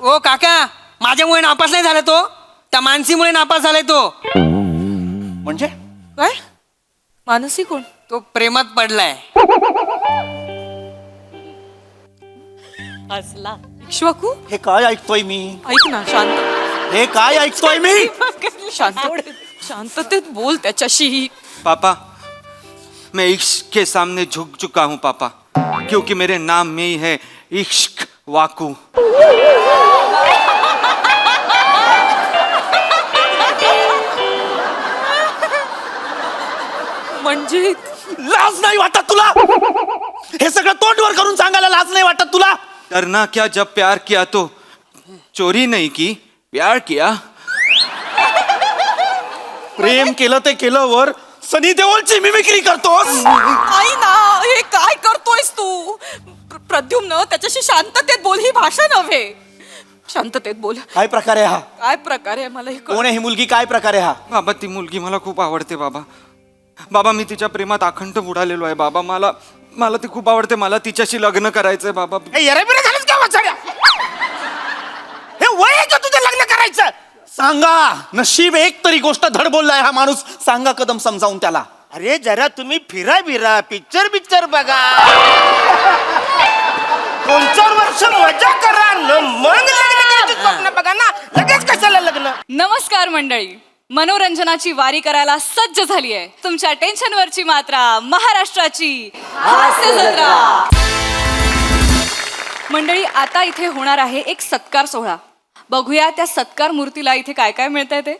ओ काका, माझ्यामुळे नापास नाही झाला तो, त्या मानसीमुळे नापास झालाय तो. म्हणजे काय मानसी कोण? तो प्रेमात पडलाय. हसला. इक्ष्वाकू हे काय ऐकतोय मी? ऐक ना, शांत हे काय ऐकतोय मी? शांततेत बोल त्याच्याशी. पापा, मैं इश्क के सामने झुक चुका हूँ पापा, क्योंकि मेरे नाम में ही है इश्क वाकू. म्हणजे लाज नाही वाटत तुला? हे सगळं तोंडवर करून सांगायला लाज नाही वाटत तुला? करना क्या, जब प्यार किया तो चोरी नहीं की, प्यार किया. प्रेम केलं ते केलं वर सनी देओलची मिमिक्री करतोस. आई ना, हे काय करतोयस तू? प्रद्युम्न, त्याच्याशी शांततेत बोल, ही भाषा नव्हे. शांततेत बोल. काय प्रकार आहे हा? काय प्रकार आहे मला हे कोण आहे ही मुलगी? काय प्रकार आहे हा? बाबा, ती मुलगी मला खूप आवडते बाबा. बाबा, मी तिच्या प्रेमात अखंड बुडालेलो आहे बाबा. मला ती खूप आवडते. मला तिच्याशी लग्न करायचंय बाबा. येरेबिरे झालंच का वाचाड्या? हे वय आहे का तुझं लग्न करायचं? सांगा. नशीब एक तरी गोष्ट धड बोललाय हा माणूस. सांगा कदम समजावून त्याला. अरे जरा तुम्ही फिरा बिरा, पिक्चर बघा, 2-4 वर्ष मजा करा न मग लग्न करायचं स्वप्न बघा ना. लगेच कशाला लग्न? नमस्कार मंडळी, मनोरंजनाची वारी करायला सज्ज झाली आहे तुमच्या टेन्शनवरची मात्रा, महाराष्ट्राची हास्य जत्रा. मंडळी, आता इथे होणार आहे एक सत्कार सोहळा. बघूया त्या सत्कार मूर्तीला इथे काय काय मिळतंय ते.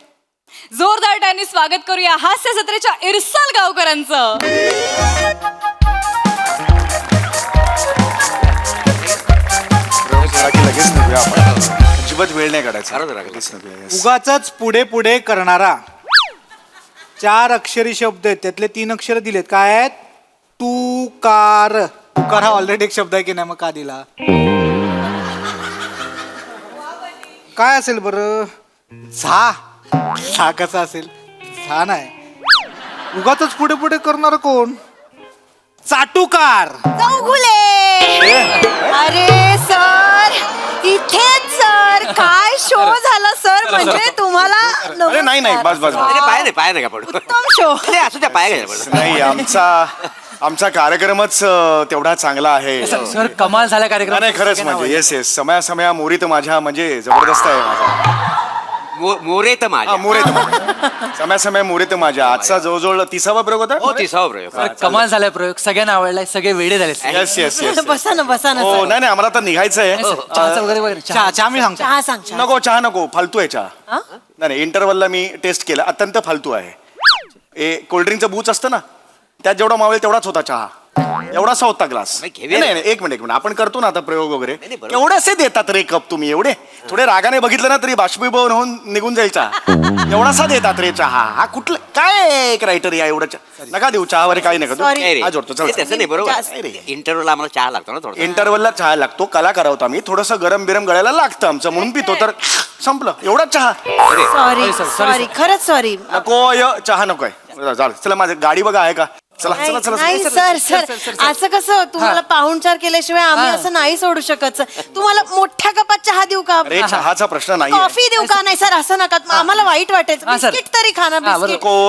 जोरदार टाळ्यांनी स्वागत करूया हास्य जत्रेच्या इरसाल गावकरांचं. अजिबात वेळ नाही काढायचा. उगाच पुढे पुढे करणारा. 4 अक्षरी शब्द आहेत, त्यातले 3 अक्षर दिलेत. काय आहेत? तुकार. तुकार हा ऑलरेडी एक शब्द आहे की नाही, मग का दिला? काय असेल बरं? झा. झा कसा असेल? झा नाही. उगाच पुढे पुढे करणार कोण? चाटुकार. चौगुले. अरे सर, इथेच सर. काय शो झाला सर, म्हणजे तुम्हाला अरे नाही नाही, बस बस बस. पाय नाही का पडू? उत्तम शो. असू त्या पाय घ्यायला नाही, आमचा कार्यक्रमच तेवढा चांगला आहे. सर, कमाल झाला कार्यक्रम. नाही खरंच म्हणजे येस समया मोरीत माझ्या म्हणजे जबरदस्त आहे माझा. मोरे तर माझ्या. मोरे समय मोरीत माझ्या. आजचा जवळजवळ 30वा प्रयोग होता. 30वा प्रयोग. सर, कमाल झालाय प्रयोग, सगळ्यांना आवडलाय, सगळे वेडे झाले. Yes yes yes. बसा ना हो सर. नाही आम्हाला आता निघायचं आहे. चहाचं वगैरे वगैरे. चहा मी सांगतो. चहा सांग चहा. नको चहा नको, फालतू आहे चहा. नाही इंटरवलला मी टेस्ट केला, अत्यंत फालतू आहे. कोल्ड्रिंकचं बूच असतं ना, त्यात जेवढा मावेल तेवढाच होता चहा. एवढासा होता ग्लास. नाही एक मिनिट आपण करतो ना आता प्रयोग वगैरे. एवढेसे देतात रे कप तुम्ही? एवढे थोडे रागाने बघितलं ना तरी बाष्पीभवन होऊन निघून जाईल चहा. एवढासा देतात रे चहा. हा कुठलं काय क्रायटेरिया? एवढं नका देऊ चहा वगैरे काही नका देऊ. हा जोडतो चल. तसं नाही बरोबर. इंटरव्ह्यूला आम्हाला चहा लागतो ना थोडं. इंटरवलला चहा लागतो. कलाकार आहोत आम्ही, थोडंसं गरम बिरम गळायला लागतं आमचं, म्हणून पितो. तर संपलं एवढाच चहा. सॉरी खरंच सॉरी. नको चहा नकोय. चला माझी गाडी बघा आहे का? चला चला चला. नाही सर असं कसं? तुम्हाला पाहुणचार केल्याशिवाय आम्ही असं नाही सोडू शकत सर. तुम्हाला मोठ्या कपात चहा देऊ का? अरे चहाचा प्रश्न नाही. कॉफी देऊ का? नाही सर असं नका, आम्हाला वाईट वाटेल. बिस्किट तरी खा ना.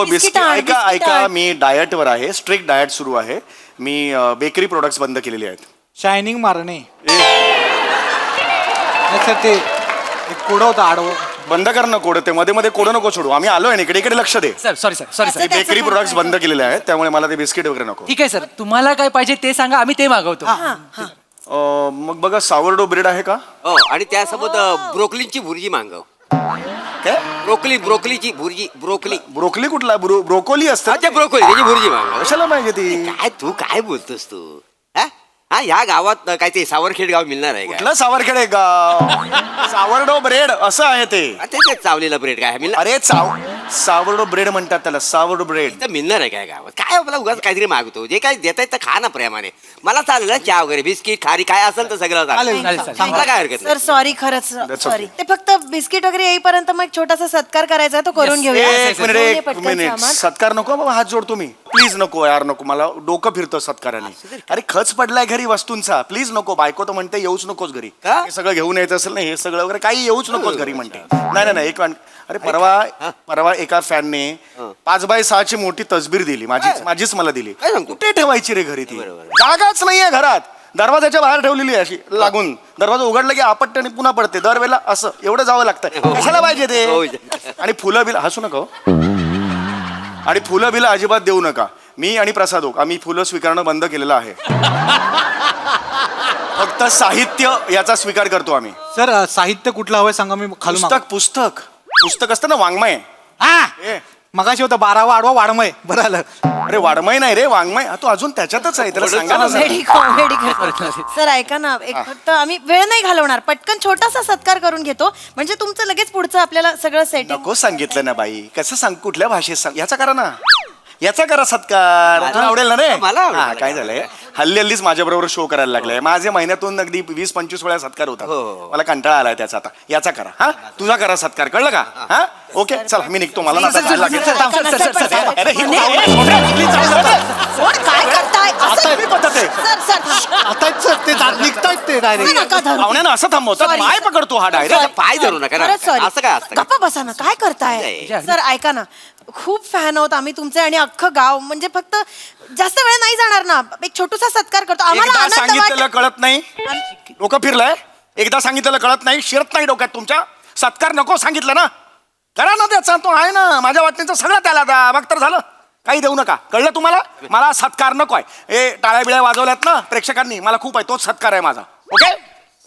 बिस्किट ऐका मी डायट वर आहे. स्ट्रिक्ट डायट सुरू आहे. मी बेकरी प्रोडक्ट्स बंद केलेले आहेत. शायनिंग मारणे. सर ते एक कोडं होतं आडवं. बंद कर ना कोड. ते मध्ये मध्ये कोड नको सोडू. आम्ही आलोय ना इकडे लक्ष दे. Sorry sir. मी बेकरी प्रोडक्ट्स बंद केलेले आहेत, त्यामुळे मला ते बिस्किट वगैरे नको. ठीक आहे सर, तुम्हाला काय पाहिजे ते सांगा, आम्ही ते मागवतो. मग बघा सावरडो ब्रेड आहे का? हो, आणि त्यासोबत ब्रोकलीची भुर्जी मागव. काय? ब्रोकलीची भुर्जी. ब्रोकली कुठला? ब्रोकोली असतं. अच्छा, ब्रोकली त्याची भुर्जी मागव. कशाला पाहिजे ती? काय तू काय बोलतोस तू? हा ह्या गावात काय ते सावरखेड गाव मिळणार आहे का? कुठलं सावरखेड आहे गाव? सावरडो ब्रेड असं आहे ते. ते चावलेला ब्रेड काय मिळणार? अरे सावरडो ब्रेड म्हणतात त्याला. सावरडो ब्रेड तर मिळणार आहे काय गावात? काय आपला उगाच काहीतरी मागतो. जे काय देताय तर खा ना प्रेमाने. मला चालेल ना चहा वगैरे, बिस्किट खारी काय असेल तर सगळं चालेल, मला काय हरकत सर सॉरी खरंच सॉरी. ते फक्त बिस्किट वगैरे येईपर्यंत मग छोटासा सत्कार करायचा तो करून घेऊया. एक मिनिट सत्कार नको बाबा, हात जोडतो मी. प्लीज नको यार नको, मला डोकं फिरतं सत्काराने. अरे खच पडलाय घरी वस्तूंचा, प्लीज नको. बायको तर म्हणते येऊच नकोस घरी, का? हे सगळं घेऊन यायचं असेल ना, हे सगळं वगैरे काही येऊच नकोस घरी म्हणते. नाही एक मिनिट. अरे परवा एका फॅनने 5x6 मोठी तसबीर दिली, माझीच मला दिली. काय सांगतो? कुठे ठेवायची रे घरी ती? बरोबर. जागाच नाहीये घरात. दरवाजाच्या बाहेर ठेवलेली आहे अशी लागून. दरवाजा उघडला की आपटते आणि पुन्हा पडते दरवेळेला. असं एवढं जावं लागतं, कशाला पाहिजे हो. ते? आणि फुलं बिल हसू नका हो. आणि फुलं बिलं अजिबात देऊ नका. मी आणि प्रसाद ओक आम्ही फुलं स्वीकारणं बंद केलेलं आहे. फक्त साहित्य याचा स्वीकार करतो आम्ही. सर साहित्य कुठलं हवंय सांगा, मी खालून पुस्तक असतं ना, वाङ्मय. हा ए, मगाशी होतं 12वा आडवा वाडमय. बरं आलं. अरे वाङ्मय नाही रे, वाङ्मय. हा, तो अजून त्याच्यातच आहे, त्याला सांगा ना जरा. कॉमेडी सर ऐका ना, एक फक्त आम्ही वेळ नाही घालवणार, पटकन छोटासा सत्कार करून घेतो, म्हणजे तुमचं लगेच पुढचं आपल्याला सगळं सेटिंग. नको सांगितलं ना बाई, कसं सांग, कुठल्या भाषेत सांग. याचा करा ना, याचा करा सत्कार. तुला आवडेल ना रे? मला आवडेल. हा, काय झालंय, हल्लीच माझ्या बरोबर शो करायला लागलाय. माझे महिन्यातून अगदी 20-25 वेळा सत्कार होतात. हो. मला कंटाळा आलाय त्याचा. आता याचा करा. हा, तुझा करा सत्कार, कळलं का? हा, ओके, चला मी निघतो. मला ना आता जायला लागेल. अरे, ही काय करताय असं? ही पद्धत आहे. सर आता सर ते निघतायत ते डायरेक्ट. नका धरू. पाहुण्यानं असं थांबवतात, Sorry. पाय पकडतो हा डायरेक्ट. पाय धरू नका ना. खरंच sorry. असं काय असतं? गप्पा बसा ना, काय करताय? नाही. सर ऐका ना, खूप फॅन आहोत आम्ही तुमचे, आणि अख्खं गाव, म्हणजे फक्त जास्त वेळ नाही जाणार ना, एक छोटासा सत्कार करतो. आम्हाला एकदा आनंद सांगितलेलं वाटेल. कळत नाही, डोकं फिरलंय. एकदा सांगितलेलं कळत नाही, शिरत नाही डोक्यात तुमच्या. सत्कार नको सांगितलं ना, करा ना त्याचा. तो आहे ना माझ्या वाटणीचं सगळं, त्याला द्या, बघ तर झालं. काही देऊ नका, कळलं तुम्हाला? मला सत्कार नको आहे. हे टाळ्या बिळ्या वाजवल्यात ना प्रेक्षकांनी, मला खूप आहे, तोच सत्कार आहे माझा. ओके,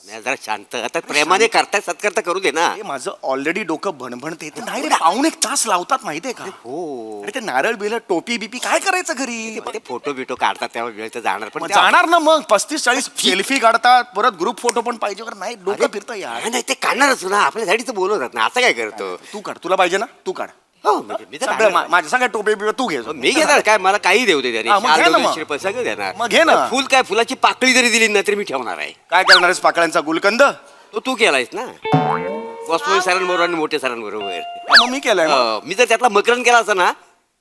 नाही, जरा शांत. आता प्रेमाने करताय सत्कार तर करू दे ना. हे माझं ऑलरेडी डोकं भणभणते. ते नाही रे, पाऊण एक तास लावतात माहितीये का? हो. अरे ते नारळ बिल टोपी बिपी काय करायचं घरी? ते फोटो बिटो काढतात तेव्हा वेळ तर जाणार, पण मग ते- जाणार ना, मग 35-40 सेल्फी काढतात, परत ग्रुप फोटो पण पाहिजे वगैरे. नाही डोकं फिरतं यार. नाही, नाही, ते काढणारच ना, आपल्यासाठी तर बोलवतात ना. असं काय करतो? तू काढ, तुला पाहिजे ना, तू काढ. हो, म्हणजे मी तर सगळं काढणार. माझ्या सगळ्या टोपी बिपी तू घे. मी घेणार काय, मला काही देऊ दे त्याने. हा, मग शाल घे ना देऊ दे, मग. श्रीफळ सगळं देणार. मग घे ना. फुल काय, फुलाची पाकळी जरी दिली ना तरी मी ठेवणार आहे. काय करणार आहेस पाकळ्यांचा गुलकंद? तो तू केलायस ना, वसुदेव सरांबरोबर आणि मोठ्या सरांबरोबर. मग मी केलंय मग. मी जर त्यातला मकरन केला असता ना,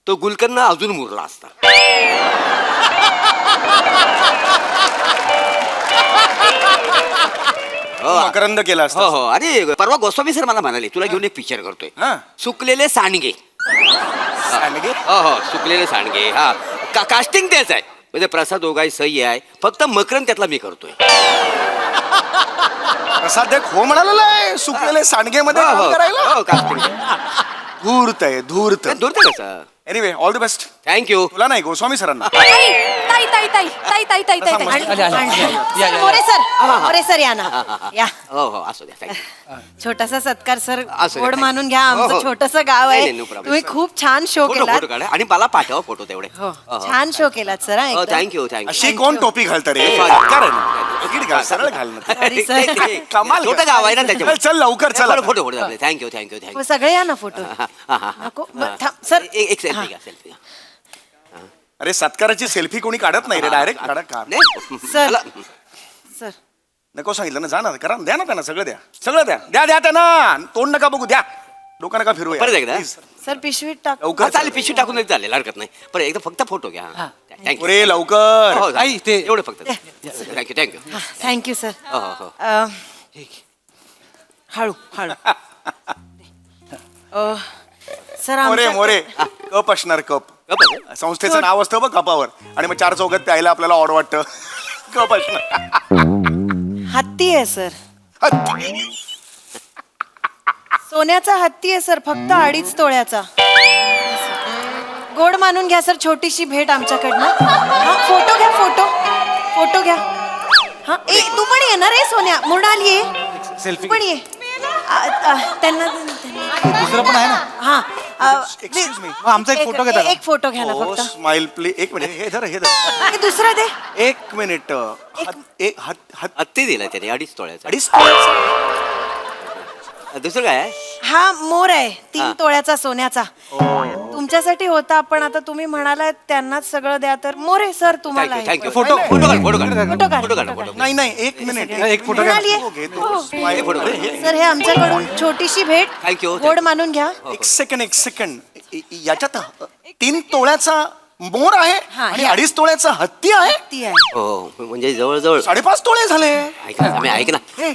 तो गुलकंद अजून मुरला असता. हो, मकरंद केला हो असता. हो. आणि परवा गोस्वामी सर मला म्हणाले, तुला घेऊन एक पिक्चर करतोय, हा. सुकलेले सांडगे. सांडगे? हो हो, सुकलेले सांडगे. हा, कास्टिंग तेच आहे, म्हणजे प्रसाद ओगाई सही आहे, फक्त मकरन त्यातला मी करतोय. प्रसाद एक हो म्हणालेला आहे सुकलेले सांडगे मध्ये काम करायला. हो, कास्टिंग. धूर्त आहे, धूर्त. दूर कसं. Anyway, all the best. Thank you. तुला नाही, गोस्वामी सरांना. ताई ताई ताई ताई ताई ताई ताई ताई मोरे सर या ना, या. हो हो, असू द्या. थँक्यू. छोटासा सत्कार सर, असू दे, गोड thank मानून you. घ्या. हो, आमचं हो. छोटस गाव नाही, आहे, no problem. तुम्ही खूप छान शो फोटो केलात. फोटो काढा आणि मला पाठवा फोटो तेवढे. हो, छान शो केलात सर. हो, थँक्यू थँक्यू. अशी कोण टोपी घालतं रे? Sorry. सत्कार आहे ना. तिकीट घाल, सरळ घाल ना. Sorry, sir. कमाल छोटं गाव आहे ना त्याच्यामुळे. चल लवकर चल आता. Photo photo thank you thank you thank you. हो, सगळे या ना फोटो. नको थांब, सर. एक सेल्फी घ्या, सेल्फी घ्या. अरे सत्काराची सेल्फी कोणी काढत नाही रे, डायरेक्ट काढा का? नाही, सर. मला- सर नको सांगितलं ना, जा ना, करा ना, द्या ना त्यांना, सगळं द्या, सगळं द्या, द्या द्या त्यांना. तोंड नका बघू, द्या. डोकं नका फिरू परत एकदा? सर पिशवीत टाक. लवकर चालेल, पिशवी टाकून तरी चालेल, हरकत नाही. पण एकदा फक्त फोटो घ्या. थँक्यू. रे लवकर. हो, आई, ते- एवढं फक्त. Thank you thank you. Thank you sir. हो हो हो. हळू हळू. सर मोरे आमच्या मोरे कप असणार, कप. गप्प आहे? संस्थेचं नाव असतं बघ कपावर, आणि मग 4 चौघात प्यायला आपल्याला ऑड वाटतं. कप असणार. हत्ती आहे सर, सोन्याचा हत्ती आहे सर, फक्त 2.5 तोळ्याचा. गोड मानून घ्या सर, छोटीशी भेट आमच्याकडनं. हा, फोटो घ्या, फोटो घ्या. हा, तू पण ये ना रे सोन्या, मृणाल ये. सेल्फी तू पण ये. त्यांना दुसरं पण आहे ना. हा. Excuse me. मग आमचा एक फोटो घेता का? एक फोटो घ्या ना फक्त. Smile please. एक मिनिट, हे धर, हे धर. हे दुसरं दे. एक मिनिट. हत्ती दिला त्याने 2.5 तोळ्याचा. 2.5. दुसरं काय आहे? हा मोर आहे 3 हा. तोळ्याचा सोन्याचा. तुमच्यासाठी होता, पण आता तुम्ही म्हणाला त्यांनाच सगळं द्या, तर मोरे सर तुम्हाला थँक्यू आहे. थँक्यू. फोटो- फोटो काढ, फोटो काढ. फोटो काढ, फोटो काढ, फोटो फोटो काढ. नाही नाही, एक मिनिट. एक फोटो घ्या. मृणाल ये. घेतो. Smile. फोटो काढ. सर हे आमच्याकडून छोटीशी भेट, Thank you. गोड मानून घ्या. एक सेकंड. याच्यात 3 तोळ्याचा मोर आहे हा, आणि हे- 2.5 तोळ्याचा हत्ती आहे. ती आहे. हो म्हणजे जवळजवळ 5.5 तोळे झाले. ऐक ना आम्ही ऐक ना हे.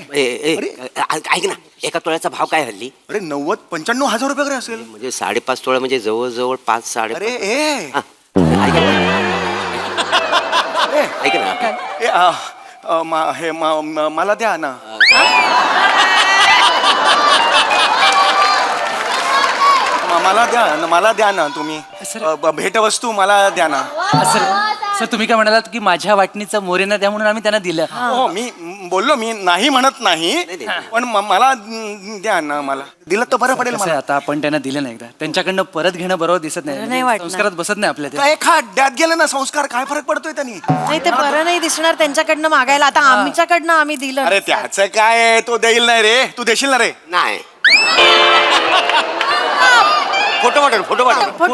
ऐक ना एका तोळ्याचा भाव काय हल्ली अरे 95 हजार रुपये वगैरे असेल. म्हणजे 5.5 तोळा म्हणजे जवळजवळ 5-5.5 अरे ए ऐक ना ए, मला द्या ना. मला द्या ना तुम्ही. भेटवस्तू मला द्या ना. सर तुम्ही काय म्हणालात की माझ्या वाटणीचं मोरेना द्या म्हणून आम्ही त्यांना दिलं. हो मी बोललो मी नाही म्हणत नाही पण मला द्या ना. मला दिलं तर बरं पडेल कसं आहे, मला. आता आपण त्यांना दिलं नाही एकदा त्यांच्याकडनं परत घेणं बरोबर दिसत बरं नाही नाही वाटणार. संस्कारात बसत नाही आपल्या ते. काय खड्ड्यात गेलं ना संस्कार काय फरक पडतोय त्यांनी. नाही ते बरं नाही दिसणार त्यांच्याकडनं मागायला. आता आमच्याकडनं आम्ही दिलं. अरे त्याचं काय आहे, तो देईल नाही रे. तू देशील ना रे. नाही फोटो पाठव फोटो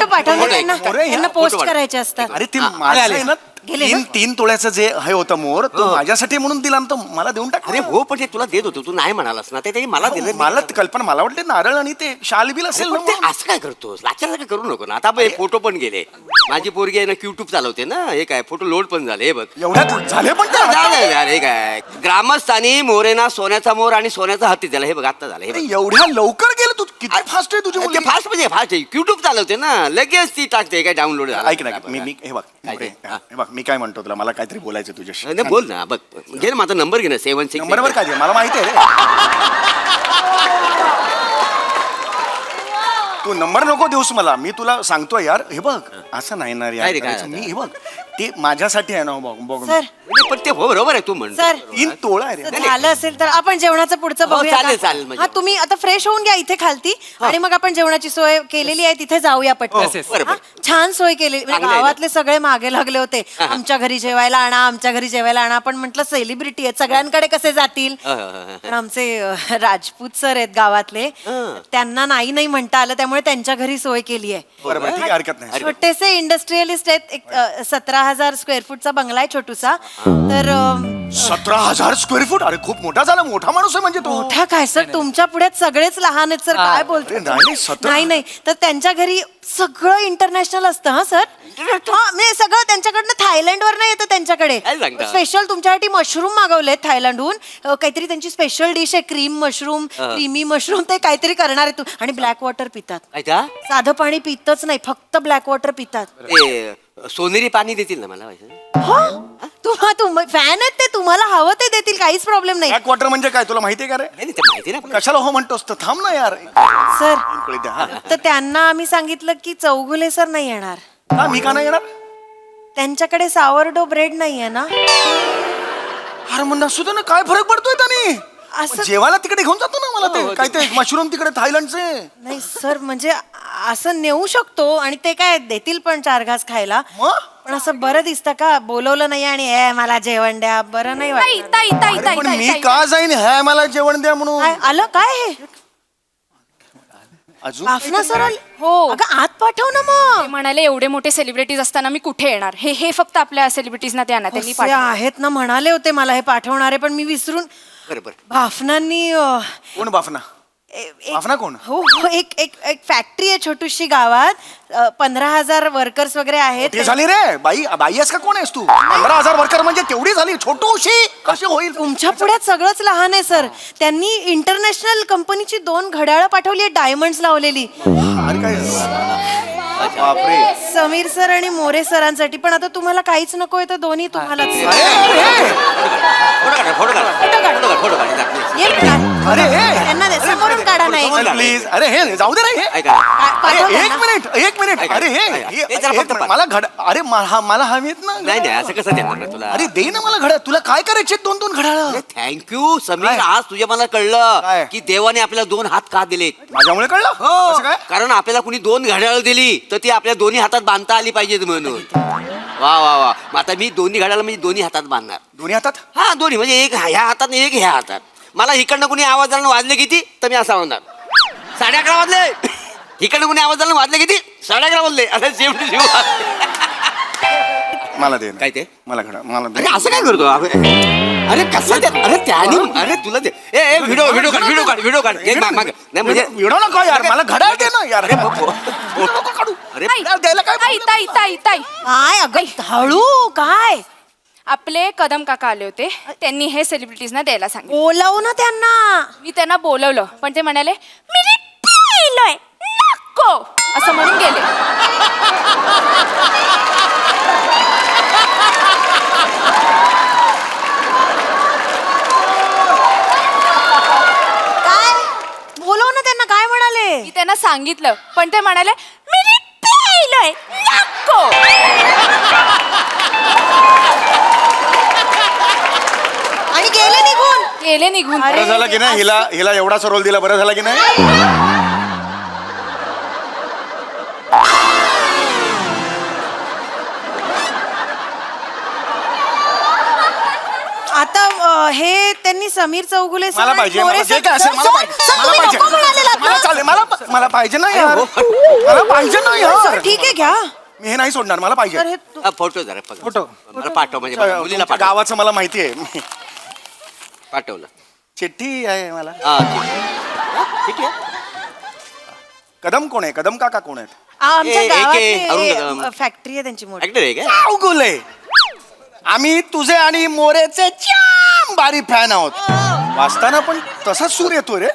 पाठवले त्यांना मोरे, त्यांना फोटो पोस्ट पाठव. करायचे असतात. अरे ते माझं आहे ना गेले ना? 3 तोळ्याचं जे हे होतं मोर तो माझ्यासाठी म्हणून दिला ना, तो मला देऊन टाक. अरे हो पण ते तुला देत होतो तू नाही म्हणालास ना ते त्यांनी मला दिलं मला कल्पना मला वाटते नारळ आणि ते शाल बिल असेल ना पण ते म्हणून. असं काय करतोस लाचासारखं करू नको ना. आता फोटो पण गेले माझी पोरगी आहे ना युट्यूब चालवते ना. हे काय फोटो लोड पण झाले हे बघ एवढ्यात झाले पण ते. झालं यार, हे काय ग्रामस्थानी मोरेना सोन्याचा मोर आणि सोन्याचा हत्ती झाला. हे बघ आता झालं हे बघ. अरे, एवढ्या लवकर गेलं तू. किती फास्ट आहे तुझी ते मुलगी. फास्ट म्हणजे फास्ट आहे युट्यूब चालवते ना लगेच ती टाकते काय डाउनलोड ऐक ना मी हे बघ हे बघ मी काय म्हणतो तुला. मला काहीतरी बोलायचं तुझ्याशी. नाही बोल ना बघ घे ना माझा नंबर घे ना 76 नंबरवर काय दे मला माहिती आहे रे. तू नंबर नको देऊस मला. मी तुला सांगतोय यार. हे बघ असं नाही ना काय यार रे, काय करायचं. आता? मी हे बघ ते माझ्यासाठी आहे ना. बघ सर पण ते हो बरोबर आहे तू म्हण सर 3 तोळा आहे रे. तर झालं असेल तर आपण जेवणाचं पुढचं हो, बघूया चालेल, का? चालेल, म्हणजे. हा तुम्ही आता फ्रेश होऊन घ्या इथे खालती आणि मग आपण जेवणाची सोय केलेली आहे तिथे जाऊया पटकन. Yes, yes. बरोबर. हा, छान सोय केलेली म्हणजे चांगलं आहे ना? गावातले सगळे मागे लागले होते. हा. आमच्या घरी जेवायला आणा आमच्या घरी जेवायला आणा. आपण म्हटलं सेलिब्रिटी आहेत सगळ्यांकडे कसे जातील. पण आमचे राजपूत सर आहेत गावातले त्यांना नाही म्हणता आलं त्यामुळे त्यांच्या घरी सोय केली आहे. बरोबर ठीक आहे हरकत नाही. छोटेसे इंडस्ट्रियलिस्ट आहेत. एक 17,000 स्क्वेअर फूटचा बंगला आहे छोटूसा. तर 17,000 स्क्वेअर फूट. अरे खूप मोठा झाला. मोठा माणूस आहे म्हणजे तो. मोठा काय सर तुमच्या पुढ्यात सगळेच लहान आहेत सर. काय अरे बोलतो नाही, 17. नाही तर त्यांच्या घरी सगळं इंटरनॅशनल असतं हा सर. हा नाही सगळं त्यांच्याकडनं थायलंड वर नाही येतं त्यांच्याकडे. काय सांगता? स्पेशल तुमच्यासाठी मशरूम मागवलेत थायलंडहून. काहीतरी त्यांची स्पेशल डिश आहे क्रीम मशरूम क्रीमी मशरूम ते काहीतरी करणार आहे तू. आणि ब्लॅक वॉटर पितात. काय का साधं पाणी पितच नाही फक्त ब्लॅक वॉटर पितात. ते सोनेरी पाणी देतील ना मला माहिती हो तुम्ही फॅन आहेत ते. तुम्हाला हवं ते देतील काहीच प्रॉब्लेम नाही. ब्लॅक वॉटर म्हणजे काय तुला माहितीये का रे. नाही ते माहिती ना पण. कशाला हो म्हणतोस तर थांब ना यार. सर इकडे द्या, हा. तर त्यांना आम्ही सांगितलं की चौगुले सर नाही येणार. का मी का नाही येणार. त्यांच्याकडे सावरडो ब्रेड नाहीये ना. अरे म्हणणं सुद्धा ना काय फरक पडतोय त्याने. असं जेवायला तिकडे घेऊन जातो ना मला ते काय ते मशरूम तिकडे थायलंडचे. नाही सर म्हणजे असं नेऊ शकतो आणि ते काय देतील पण 4 घास खायला. मग पण असं बरं दिसतं का बोलवलं नाही आणि मला जेवण द्या बरं नाही वाटत. अरे पण मी का जाईन हे मला जेवण द्या म्हणून. काय आलं काय हे अजून बाफना सर आले? हो. अगं आत पाठव ना ते मग. म्हणाले एवढे मोठे सेलिब्रिटीज असताना मी कुठे येणार. हे फक्त आपल्या सेलिब्रिटीजना द्या ना त्यांनी असे पाठवलं. आहेत ना म्हणाले होते मला हे पाठवणारे पण मी विसरून. बरोबर बाफनांनी कोण बाफना. बाफना कोण. हो हो एक एक एक फॅक्टरी आहे छोटीशी गावात. 15,000 वर्कर्स वगैरे आहेत. ते झाली रे बाई. बाई आहेस का कोण आहेस तू. 15,000 वर्कर म्हणजे तेवढी झाली छोटूशी कशी होईल. तुमच्या पुढ्यात सगळंच लहान आहे सर. त्यांनी इंटरनॅशनल कंपनीची 2 घड्याळं पाठवली डायमंड्स लावलेली. अरे काय बापरे. समीर सर आणि मोरे सरांसाठी. पण आता तुम्हाला काहीच नकोय तर दोन्ही तुम्हालाच. फोटो काढ ये काढ. अरे त्यांना दे, समोरून काढा नाही. प्लीज. अरे हे जाऊ दे रे हे. ऐका पाठव अरे, एक त्यांना. मिनिट अरे हे जरा फक्त पाठ. मला घड अरे मला हवीत ना. नाही असं कसं देणार ना तुला. अरे दे ना मला घड्याळ. तुला काय करायचे 2-2 घड्याळ. थँक्यू समीर काय? आज तुझ्या मला कळलं काय? की देवाने आपल्याला 2 हात का दिलेत. माझ्यामुळे कळलं. कसं काय. कारण आपल्याला कुणी 2 घड्याळ दिली तर ती आपल्या दोन्ही हातात बांधता आली पाहिजेत म्हणून. वा वा वा मग आता मी 2 घड्याळ म्हणजे दोन्ही हातात बांधणार. दोन्ही हातात. हा दोन्ही म्हणजे एक ह्या हातात आणि एक ह्या हातात. मला इकडनं कुणी आवाज आला वाजले किती तर मी असा म्हणणार 11:30 वाजले. इकडनं कुणी आवाज आला वाजले किती 11:30 वाजले. असं सेम टू सेम. मला दे. काय ते? मला घड्याळ मला दे. अरे असं काय करतो अरे कसं ते अरे त्याने अरे तुला ते ए व्हिडिओ काढ एक माग नाही म्हणजे व्हिडिओ नको यार. मला घड्याळ दे ना यार. व्हिडिओ नको काढू. अरे द्यायला काय ताई ताई ताई ताई काय अगं हळू काय आपले कदम काका आले होते त्यांनी हे सेलिब्रिटीजना द्यायला सांगितलं बोलव ना त्यांना. मी त्यांना बोलवलं पण ते म्हणाले मी पाहिलंय नको असं म्हणून गेले. काय बोलव ना त्यांना. काय म्हणाले? मी त्यांना सांगितलं पण ते म्हणाले मी पाहिलंय नको. आणि गेले निघून. गेले निघून. बरं झालं की नाही हिला एवढासा रोल दिला. बरं झालं की नाही. आता हे त्यांनी समीर चौगुले सर मला आणि पाहिजे मोरे जे सर- काय असेल मला सर, पाहिजे सर, मला तुम्ही पाहिजे नको म्हणालेलात ना? मला चालेल मला पाहिजे ना यार मला पाहिजे ना सर यार ठीक आहे घ्या. मी हे नाही सोडणार मला तर पाहिजे हे तू- फोटो जरा फोटो. मला पाठव म्हणजे मला मुलीला तुमच्या पाठव. गावाचं मला माहिती आहे. पाठवलं चिठ्ठी आहे मला. हा ठीक आहे. कदम कोण आहे? कदम काका कोण आहेत? आमच्या एक- एक- अरुण गावात कदम. फॅक्टरी आहे त्यांची मोठी. ऍक्टर आहे काय अवघुले आम्ही तुझे आणि मोरेचे जाम बारी फॅन आहोत. वाचताना पण तसाच सूर येतो रे.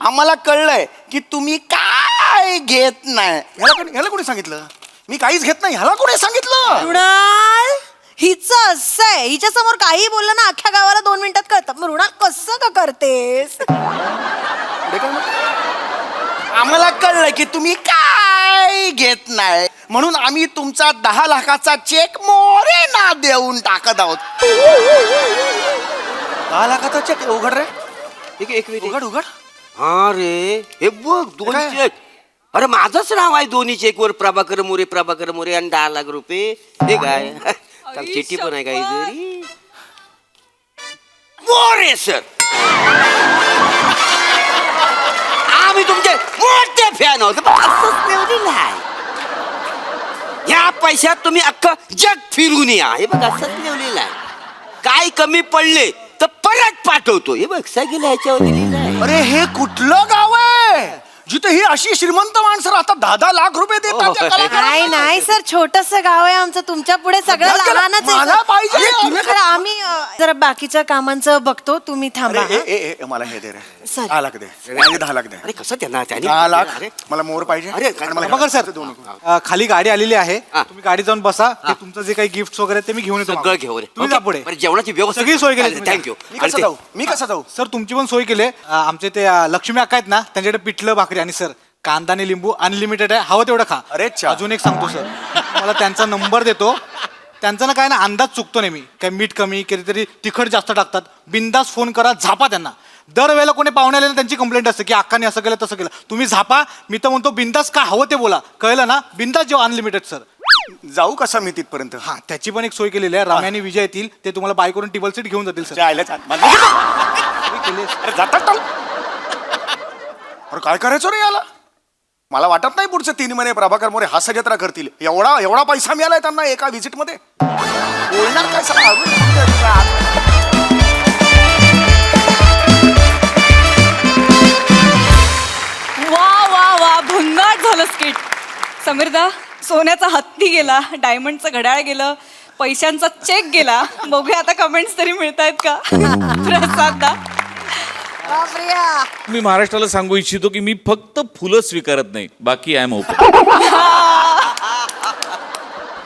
आम्हाला कळलंय की तुम्ही काय घेत नाही. ह्याला कोणी सांगितलं? मी काहीच घेत नाही. ह्याला कोणी सांगितलं? मृणाल हिचं असं आहे. हिच्या समोर काही बोललं ना अख्ख्या गावाला 2 मिनिटात कळतं. मृणाल कसं का करतेस? पुढे काय म्हणतो? आम्हाला कळलंय की तुम्ही काय घेत नाही म्हणून आम्ही तुमचा 10 लाखाचा चेक मोरेना देऊन टाकत आहोत. 10 लाखाचा चेक उघड रे. एक मिनिट उघड उघड. हा रे हे बघ दोन काय? चेक. अरे माझंच नाव आहे दोन्ही चेकवर प्रभाकर मोरे आणि 10 लाख रुपये. हे काय चिठ्ठी पण आहे काही तरी. मोरे सर आम्ही तुमचे मोठे फॅन आहोत. पण असंच ठेवलेलं आहे. या पैशात तुम्ही अख्खं जग फिरून या. हे बघ असंच ठेवलेलं आहे. काय कमी पडले तर परत पाठवतो. हे बघ सगळं ह्याच्यावर लिहिलेलं आहे. अरे हे कुठलं गाव आहे जिथे ही अशी श्रीमंत माणसं राहतात 10 लाख रुपये देतात त्या कलाकारांना? नाही नाही सर छोटस गाव आहे आमचं. तुमच्या पुढे सगळं मला लहानच आहे मला सर. पाहिजे. अरे, तुम्ही खरं आम्ही जरा बाकीच्या कामांचं बघतो. तुम्ही थांबा. अरे, मला हे दे रे. सर. 10 लाख दे. माझे 10 लाख दे. अरे कसं त्यांना 10 लाख अरे मला मोर पाहिजे. अरे, आणि मला बघा सर दोन नको. खाली गाडी आलेली आहे. हा. तुम्ही गाडी जाऊन बसा. ते तुमचं जे काही गिफ्ट वगैरे ते मी घेऊन येतो. सगळं घेऊ रे. तुम्ही जा पुढे. बरं, जेवणाची व्यवस्था सगळी सोय केली तुम्ही. थँक्यू. मी कसं जाऊ? मी कसं जाऊ? सर तुमची पण सोय केली. आमचे ते लक्ष्मी अक्का आहेत ना त्यांच्याकडे पिठलं भाकरी आणि सर कांदा आणि लिंबू अनलिमिटेड आहे. हवं तेवढं खा. अरे च्छा. अजून एक सांगतो सर मला त्यांचा नंबर देतो. त्यांचा ना काय ना अंदाज चुकतो नाही. मी काय मीठ कमी कधीतरी तिखट जास्त टाकतात. बिंदास फोन करा झापा त्यांना. दरवेळेला कोणी पाहुणे आले ना त्यांची कंप्लेंट असते की अक्काने असं केलं तसं केलं. तुम्ही झापा. मी तर म्हणतो बिंदास का हवं ते बोला. कळलं ना. बिंदास जेव्हा अनलिमिटेड सर. जाऊ कसा मी तिथपर्यंत? हा त्याची पण एक सोय केलेली आहे. रम्या आणि विजय येतील ते तुम्हाला बाय करून टेबल सीट घेऊन जातील सर. जायला छान. अरे जातात टाल. अरे काय करायचं रे याला? मला वाटत नाही पुढचे 3 महिने प्रभाकर मोरे हास्य जत्रा करतील. एवढा पैसा मिळालाय त्यांना एका व्हिजिट मध्ये. बोलणार काय सगळं? वा वा वा भन्नाट झालं स्किट. समीरदा सोन्याचा हत्ती गेला, डायमंडचं घड्याळ गेलं, पैशांचा चेक गेला. बघूया आता कमेंट्स तरी मिळतायत का? प्रसाददा मी महाराष्ट्राला सांगू इच्छितो की मी फक्त फुलं स्वीकारत नाही, बाकी आय एम ओपन.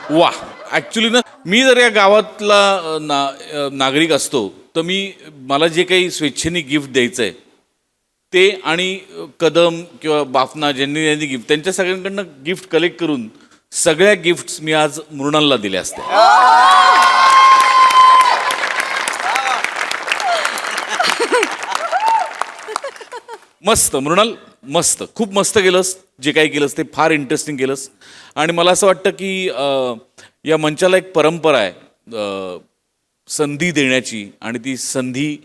वा ऍक्च्युली ना मी जर या गावातला नागरिक असतो तर मला जे काही स्वेच्छेने गिफ्ट द्यायचं आहे ते आणि कदम किंवा बाफना ज्यांनी गिफ्ट त्यांच्या सगळ्यांकडनं गिफ्ट कलेक्ट करून सगळ्या गिफ्ट्स मी आज मृणालला दिल्या असत्या. मस्त मृणाल, मस्त, खूप मस्त केलंस. जे काही केलंस ते फार इंटरेस्टिंग केलंस. आणि मला असं वाटतं की या मंचाला एक परंपरा आहे संधी देण्याची आणि ती संधी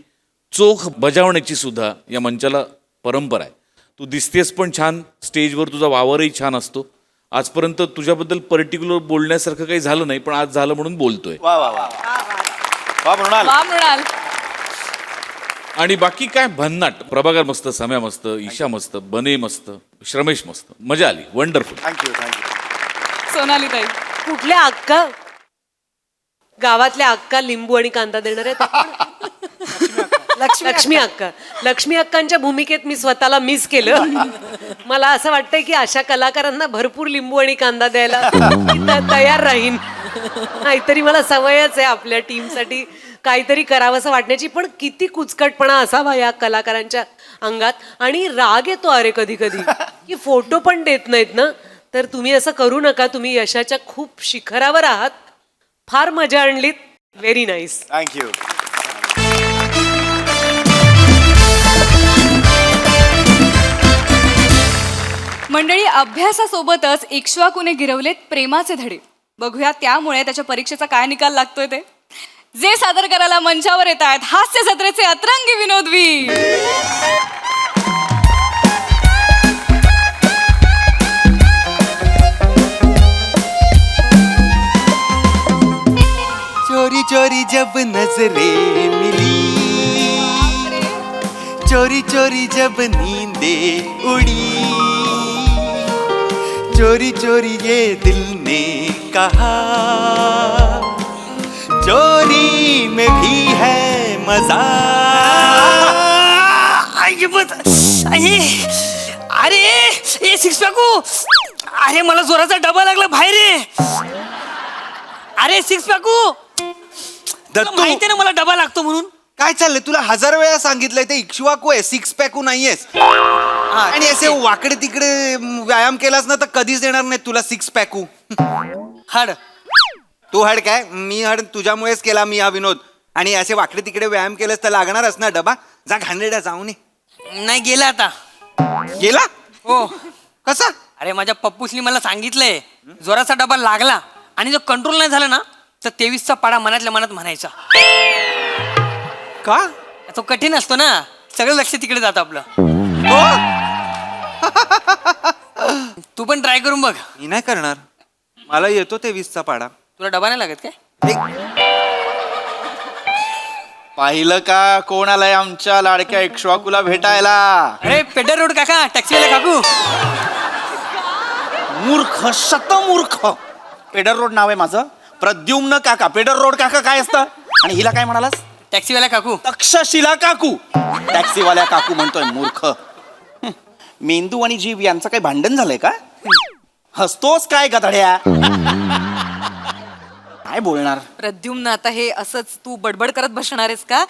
चोख बजावण्याची सुद्धा या मंचाला परंपरा आहे. तू दिसतेस पण छान, स्टेजवर तुझा वावरही छान असतो. आजपर्यंत तुझ्याबद्दल पर्टिक्युलर बोलण्यासारखं काही झालं नाही, पण आज झालं म्हणून बोलतोय. वा वा वा वा मृणाल. वा मृणाल. आणि बाकी काय भन्नाट. प्रभाकर मस्त, सम्या मस्त, ईशा मस्त, बने मस्त, श्रमेश मस्त. मजा आली. वंडरफुल. Thank you thank you. सोनाली ताई. कुठल्या अक्का गावातल्या अक्का लिंबू आणि कांदा देणार आहेत लक्ष्मी अक्कांच्या भूमिकेत मी स्वतःला मिस केलं. मला असं वाटतंय की अशा कलाकारांना भरपूर लिंबू आणि कांदा द्यायला मी तयार राहीन. नाहीतरी मला सवयच आहे आपल्या टीमसाठी काहीतरी करावं असं वाटण्याची. पण किती कुचकटपणा असावा या कलाकारांच्या अंगात. आणि राग येतो अरे कधी कधी की फोटो पण देत नाहीत ना. तर तुम्ही असं करू नका. तुम्ही यशाच्या खूप शिखरावर आहात. फार मजा आणलीत. Very nice. थँक्यू. मंडळी, अभ्यासासोबतच इक्ष्वाकूने गिरवलेत प्रेमाचे धडे. बघूया त्यामुळे त्याच्या परीक्षेचा काय निकाल लागतोय ते. जे सादर करायला मंचावर येत आहेत हास्य जत्रेचे अतरंगी विनोदवीर. चोरी चोरी जब नजरें मिली, चोरी चोरी जब नींदें उड़ी, चोरी चोरी ये दिल ने कहा, चोरी में भी है मजा. अरे ए सिक्स पॅकू, अरे मला जोराचा डबा लागला बाहेर रे. अरे सिक्स पॅकू, माहिती ना मला डबा लागतो म्हणून. काय चाललंय तुला 1000 वेळा सांगितलंय ते इक्ष्वाकू आहे, सिक्स पॅकू नाहीयेस. आणि असे वाकडे तिकडे व्यायाम केलास ना तर कधीच देणार नाही तुला सिक्स पॅकू. हाड तू हड काय, मी हड तुझ्यामुळेच केला मी हा विनोद. आणि असे वाकडे तिकडे व्यायाम केलास तर लागणारच ना डबा. जा घाणेरड्या जाऊ नये. नाही गेला आता. गेला? हो. कसा? अरे माझ्या पप्पूसनी मला सांगितलंय जोराचा डबा लागला आणि जो कंट्रोल नाही झाला ना तर 23चा पाडा मनातल्या मनात म्हणायचा. का? तो कठीण असतो ना, सगळं लक्ष तिकडे जातं आपलं. तू पण ट्राय करून बघ. मी नाही करणार. मला येतो 23चा पाडा. तुला डबा नाही लागत काय? पाहिलं का कोण आलाय आमच्या लाडक्या इक्ष्वाकूला भेटायला. अरे पेडर रोड काका, टॅक्सीवाला काकू. मूर्ख, शतमूर्ख. पेडर रोड नाव आहे माझं. प्रद्युम्न काका. पेडर रोड काका काय असतं? आणि हिला काय म्हणालास? टॅक्सीवाला काकू. तक्षशिला काकू. टॅक्सीवाल्या काकू म्हणतोय मूर्ख. मेंदू आणि जीव यांचं काही भांडण झालंय का? हसतोस काय गधड्या? काय बोलणार? प्रद्युम्न, आता हे असंच तू बडबड करत बसणार आहेस का?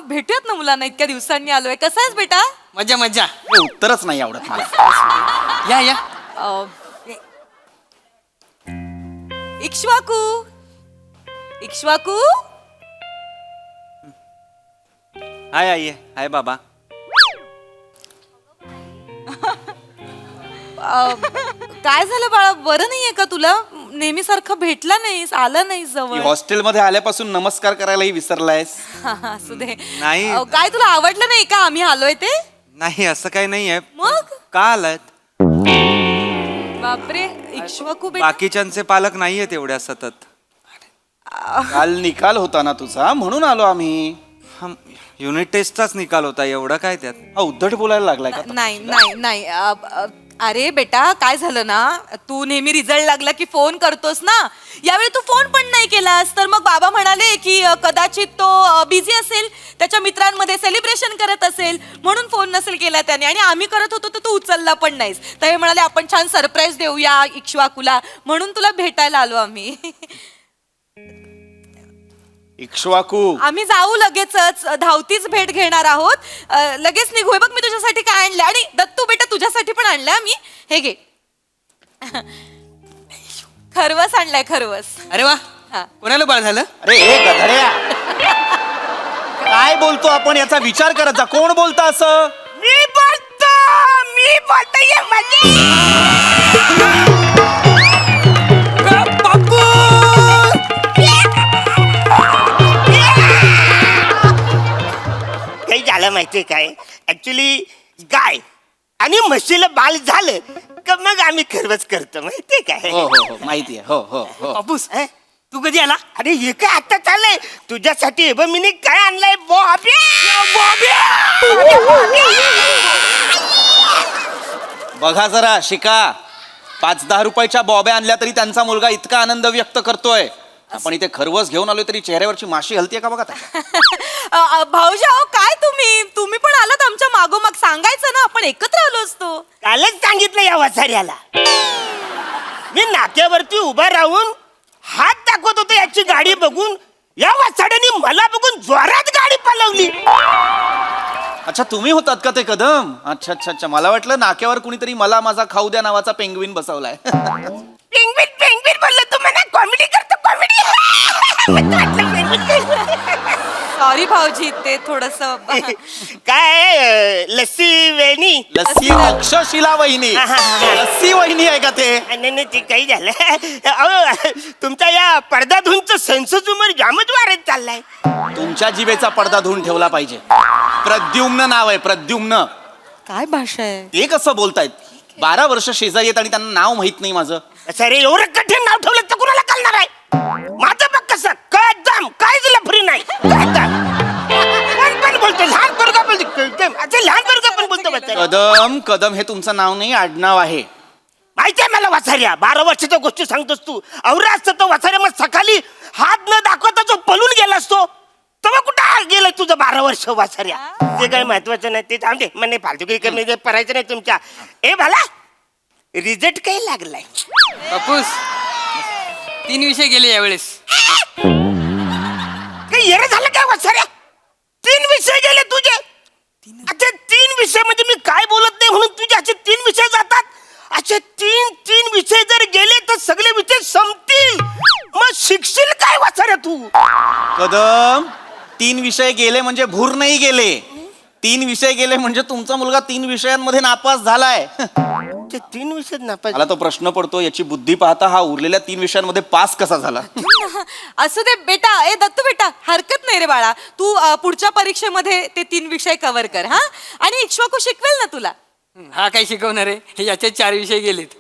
भेटूयात ना मुलांना, इतक्या दिवसांनी आलोय. कसा आहेस बेटा? मजा मजा. हे उत्तरच नाही आवडत मला. या या. इक्ष्वाकू, इक्ष्वाकू. हाय आई, हाय बाबा. काय झालं बाळा, बरं नाहीये का तुला? नेहमी सारखं भेटला नाहीस, आला नाहीस जवळ. हॉस्टेलमध्ये आल्यापासून नमस्कार करायलाही विसरलायस. असू दे. नाही. काय तुला आवडलं नाही का आम्ही आलोय ते? नाही असं काही नाहीये. मग का आलात? बापरे, इक्ष्वाकू बेटा. बाकीच्यांचे पालक नाहीयेत एवढ्या सतत. काल निकाल होता ना तुझा, म्हणून आलो आम्ही. युनिट टेस्टचाच निकाल होता, एवढं काय त्यात? हा उद्धट बोलायला लागलाय का? नाही नाही नाही. अरे बेटा, काय झालं ना, तू नेहमी रिझल्ट लागला की फोन करतोस ना. यावेळी तू फोन पण नाही केलास. तर मग बाबा म्हणाले की कदाचित तो बिझी असेल, त्याच्या मित्रांमध्ये सेलिब्रेशन करत असेल, म्हणून फोन नसेल केला त्याने. आणि आम्ही करत होतो तर तू उचलला पण नाहीस. तर हे म्हणाले आपण छान सरप्राईज देऊया इक्ष्वाकूला, म्हणून तुला भेटायला आलो आम्ही. इक्ष्वाकू, आम्ही जाऊ लगेचच, धावतीच भेट घेणार आहोत. लगेच निघूया. बघ मी तुझ्यासाठी काय आणलं. आणि दत्तू बेटा तुझ्यासाठी पण आणलंय मी. हे घे. खरवस आणलाय, खरवस. अरे वा. हा. कोणाला बाळ झालं? अरे हे गधड्या, काय बोलतो आपण याचा विचार करत जा. कोण बोलतं असं? मी बोलतो ये काही झालं माहितीये काय? ऍक्च्युली गाय आणि म्हशीला बाल झालं का मग आम्ही खरवच करतो, माहितीये काय? हो हो हो माहितीये. हो हो हो. बापूस तू कधी आला? अरे हे काय आता चाललंय तुझ्यासाठी? हे बघ मी काय आणलंय. बघा जरा शिका, 5-10 रुपयाच्या बॉब्या आणल्या तरी त्यांचा मुलगा इतका आनंद व्यक्त करतोय. आपण इथे खरवस घेऊन आलोय तरी चेहऱ्यावरची माशी हलतीये का बघा त्याच्या. भाऊजी अहो काय तुम्ही पण आलात आमच्या मागोमाग, सांगायचं ना आपण एकत्र आलो असतो. कालच सांगितलं या वसाऱ्याला. मी नाक्यावरती उभा राहून हात दाखवत होतो याची गाडी बघून, या वसाड्याने मला बघून जोरात गाडी पळवली. अच्छा तुम्ही होतात का ते कदम? अच्छा अच्छा अच्छा, मला वाटलं नाक्यावर कुणीतरी मला माझा खाऊ द्या नावाचा पेंग्विन बसवलाय. पेंग्विन पेंग्विन बोललो तुम्हाला, कॉमेडी करतो कॉमेडी. सॉरी भाऊजी, ते थोडस काय लस्सी वेणी लस्सी अक्षशिला वहिनी, लस्सी वहिनी आहे का ते? नाही ते काही झालं. अहो तुमच्या या पडदाधूनचं सेन्सस उमर जामच वाढत चाललाय. तुमच्या जिभेचा पडदा धुवून ठेवला पाहिजे. प्रद्युम्न नाव आहे, प्रद्युम्न. काय भाषा आहे? ते कसं बोलतायत? 12 वर्ष शेजारी आहेत आणि त्यांना नाव माहित नाही माझं. अरे एवढं कठीण नाव ठेवलं तर कुणाला कळणार आहे? माझं बघ कसं कदम, काय तुला फ्री नाही. पण बोलतो लहान पोरगा बोलतो, लहान पोरगा पण बोलतो. कदम कदम हे तुमचं नाव नाही, आडनाव आहे. माहितीये मला वासाऱ्या, 12 वर्षाच्या गोष्टी सांगतोस तू. अवरा असतं तो वासाऱ्या, मग सकाळी हात न दाखवता जो पळून गेला असतो तेव्हा कुठं गेलं तुझं 12 वर्ष वासाऱ्या. ते काही महत्वाचं नाही, ते थांबते म्हणे फालतू काही कमी करायचं नाही तुमच्या. ए भाला रिझल्ट काही लागलाय? बापूस 3 विषय गेले यावेळेस. काही येणं झालं काय वासाऱ्या? 3 विषय गेले तुझे. अच्छा 3 विषय म्हणजे मी काय बोलत नाही म्हणून तुझे असे 3 विषय जातात. अच्छा 3 विषय जर गेले तर सगळे विषय संपतील. मग शिकशील काय वासाऱ्या तू? कदम 3 विषय गेले म्हणजे भूर नाही गेले. 3 विषय गेले म्हणजे तुमचा मुलगा 3 विषयांमध्ये नापास झालाय. 3 विषय नापास. मला तो प्रश्न पडतो, याची बुद्धी पाहता हा उरलेल्या 3 विषयांमध्ये पास कसा झाला? असं ते बेटा, ए दत्तू बेटा, हरकत नाही रे बाळा. तू पुढच्या परीक्षेमध्ये ते 3 विषय कव्हर कर हा. आणि इक्ष्वाकू शिकवेल ना तुला. हा काय शिकवणार आहे? याचे 4 विषय गेलेत.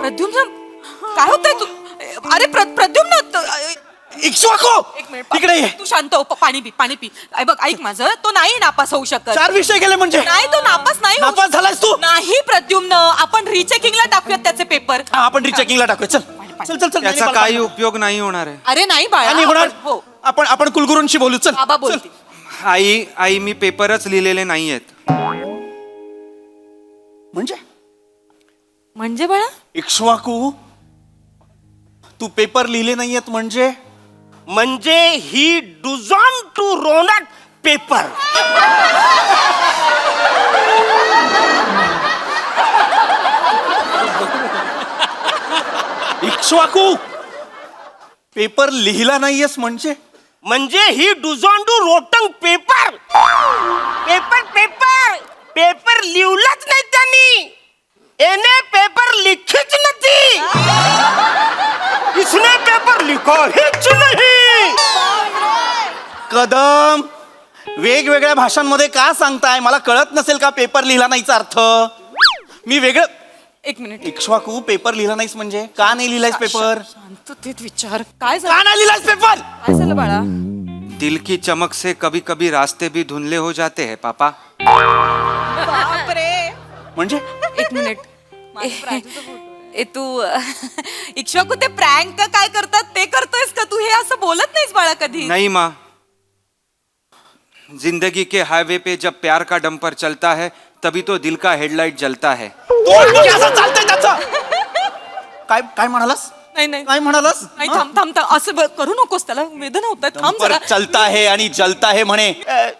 प्रद्युम्न काय होतंय तू? अरे प्रद्युम्न इक्ष्वाकू एक मिनिट तिकडे ये. तू शांत हो, पाणी पी. बघ ऐक माझं, तो नाही नापास होऊ शकत. 4 विषय गेले म्हणजे नाही तो नापास नाही होऊ नापास झालायस तू? नाही प्रद्युम्न, आपण रिचेकिंगला टाकूयात त्याचे पेपर. हा, आपण रिचेकिंगला टाकूया. चल चल चल चल. त्याचा काही उपयोग नाही होणार आहे. अरे नाही बाळा, नाही होणार. हो आपण कुलगुरूंशी बोलू. चल बाबा बोलते. आई मी पेपरच लिहिलेले नाहीयेत. म्हणजे बाळा इक्ष्वाकू तू पेपर लिहिले नाहीयेत म्हणजे ही डुझॉन टू रोनाट पेपर. इक्ष्वाकू पेपर लिहिला नाहीयेस म्हणजे ही डुझॉन टू रोटंग पेपर. पेपर लिवलाच नाही त्यांनी. एने पेपर लिखीच नाही. इसने पेपर लिखा हेच नाही. कदम वेगवेगळ्या भाषांमध्ये का सांगताय? मला कळत नसेल का पेपर लिहिला नाहीचा अर्थ? मी वेगळं. एक मिनिट इक्ष्वाकू पेपर लिहिला नाहीस म्हणजे का नाही लिहिलायस पेपर? शांततेत विचार. काय का झालं? नाही लिहिलायस पेपर? काय झालं बाळा? दिल की चमक से कभी कभी रास्ते भी धुंधले हो जाते हैं पापा. बापरे. म्हणजे एक मिनिट ए तू इक्ष्वाकू ते प्रँक काय करतात ते करतोयस का तू? हे असं बोलत नाहीस बाळा कधी. नहीं माँ, जिंदगी के हाईवे पे जब प्यार का डंपर चलता है तभी तो दिल का हेडलाइट जलता है. असं चालतंय त्याचं? काय म्हणालास? नाही काय म्हणालास? नाही थांब असं करू नकोस, त्याला वेदना होत आहेत. थांब जरा. चलता है आणि जलता है म्हणे.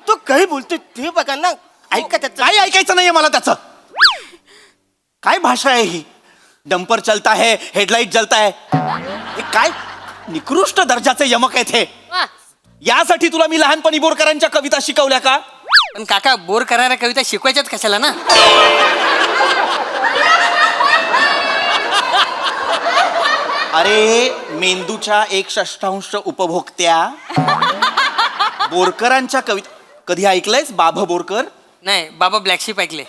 तो काही बोलतोय ते बघा ना. ऐका त्याचं. काय ऐकायचं नाहीये मला त्याचं. काय भाषा आहे ही? डंपर चलता है, हेडलाइट जलता है. हे काय निकृष्ट दर्जाचे यमक आहेत हे. यासाठी तुला मी लहानपणी बोरकरांच्या कविता शिकवल्या का? पण काका बोर करणाऱ्या कविता शिकवायच्याच कशाला ना? अरे मेंदूच्या 1/6 उपभोक्त्या बोरकरांच्या कविता कधी ऐकलंयस? बाबा बोरकर? नाही, बाबा ब्लॅक शिप ऐकले.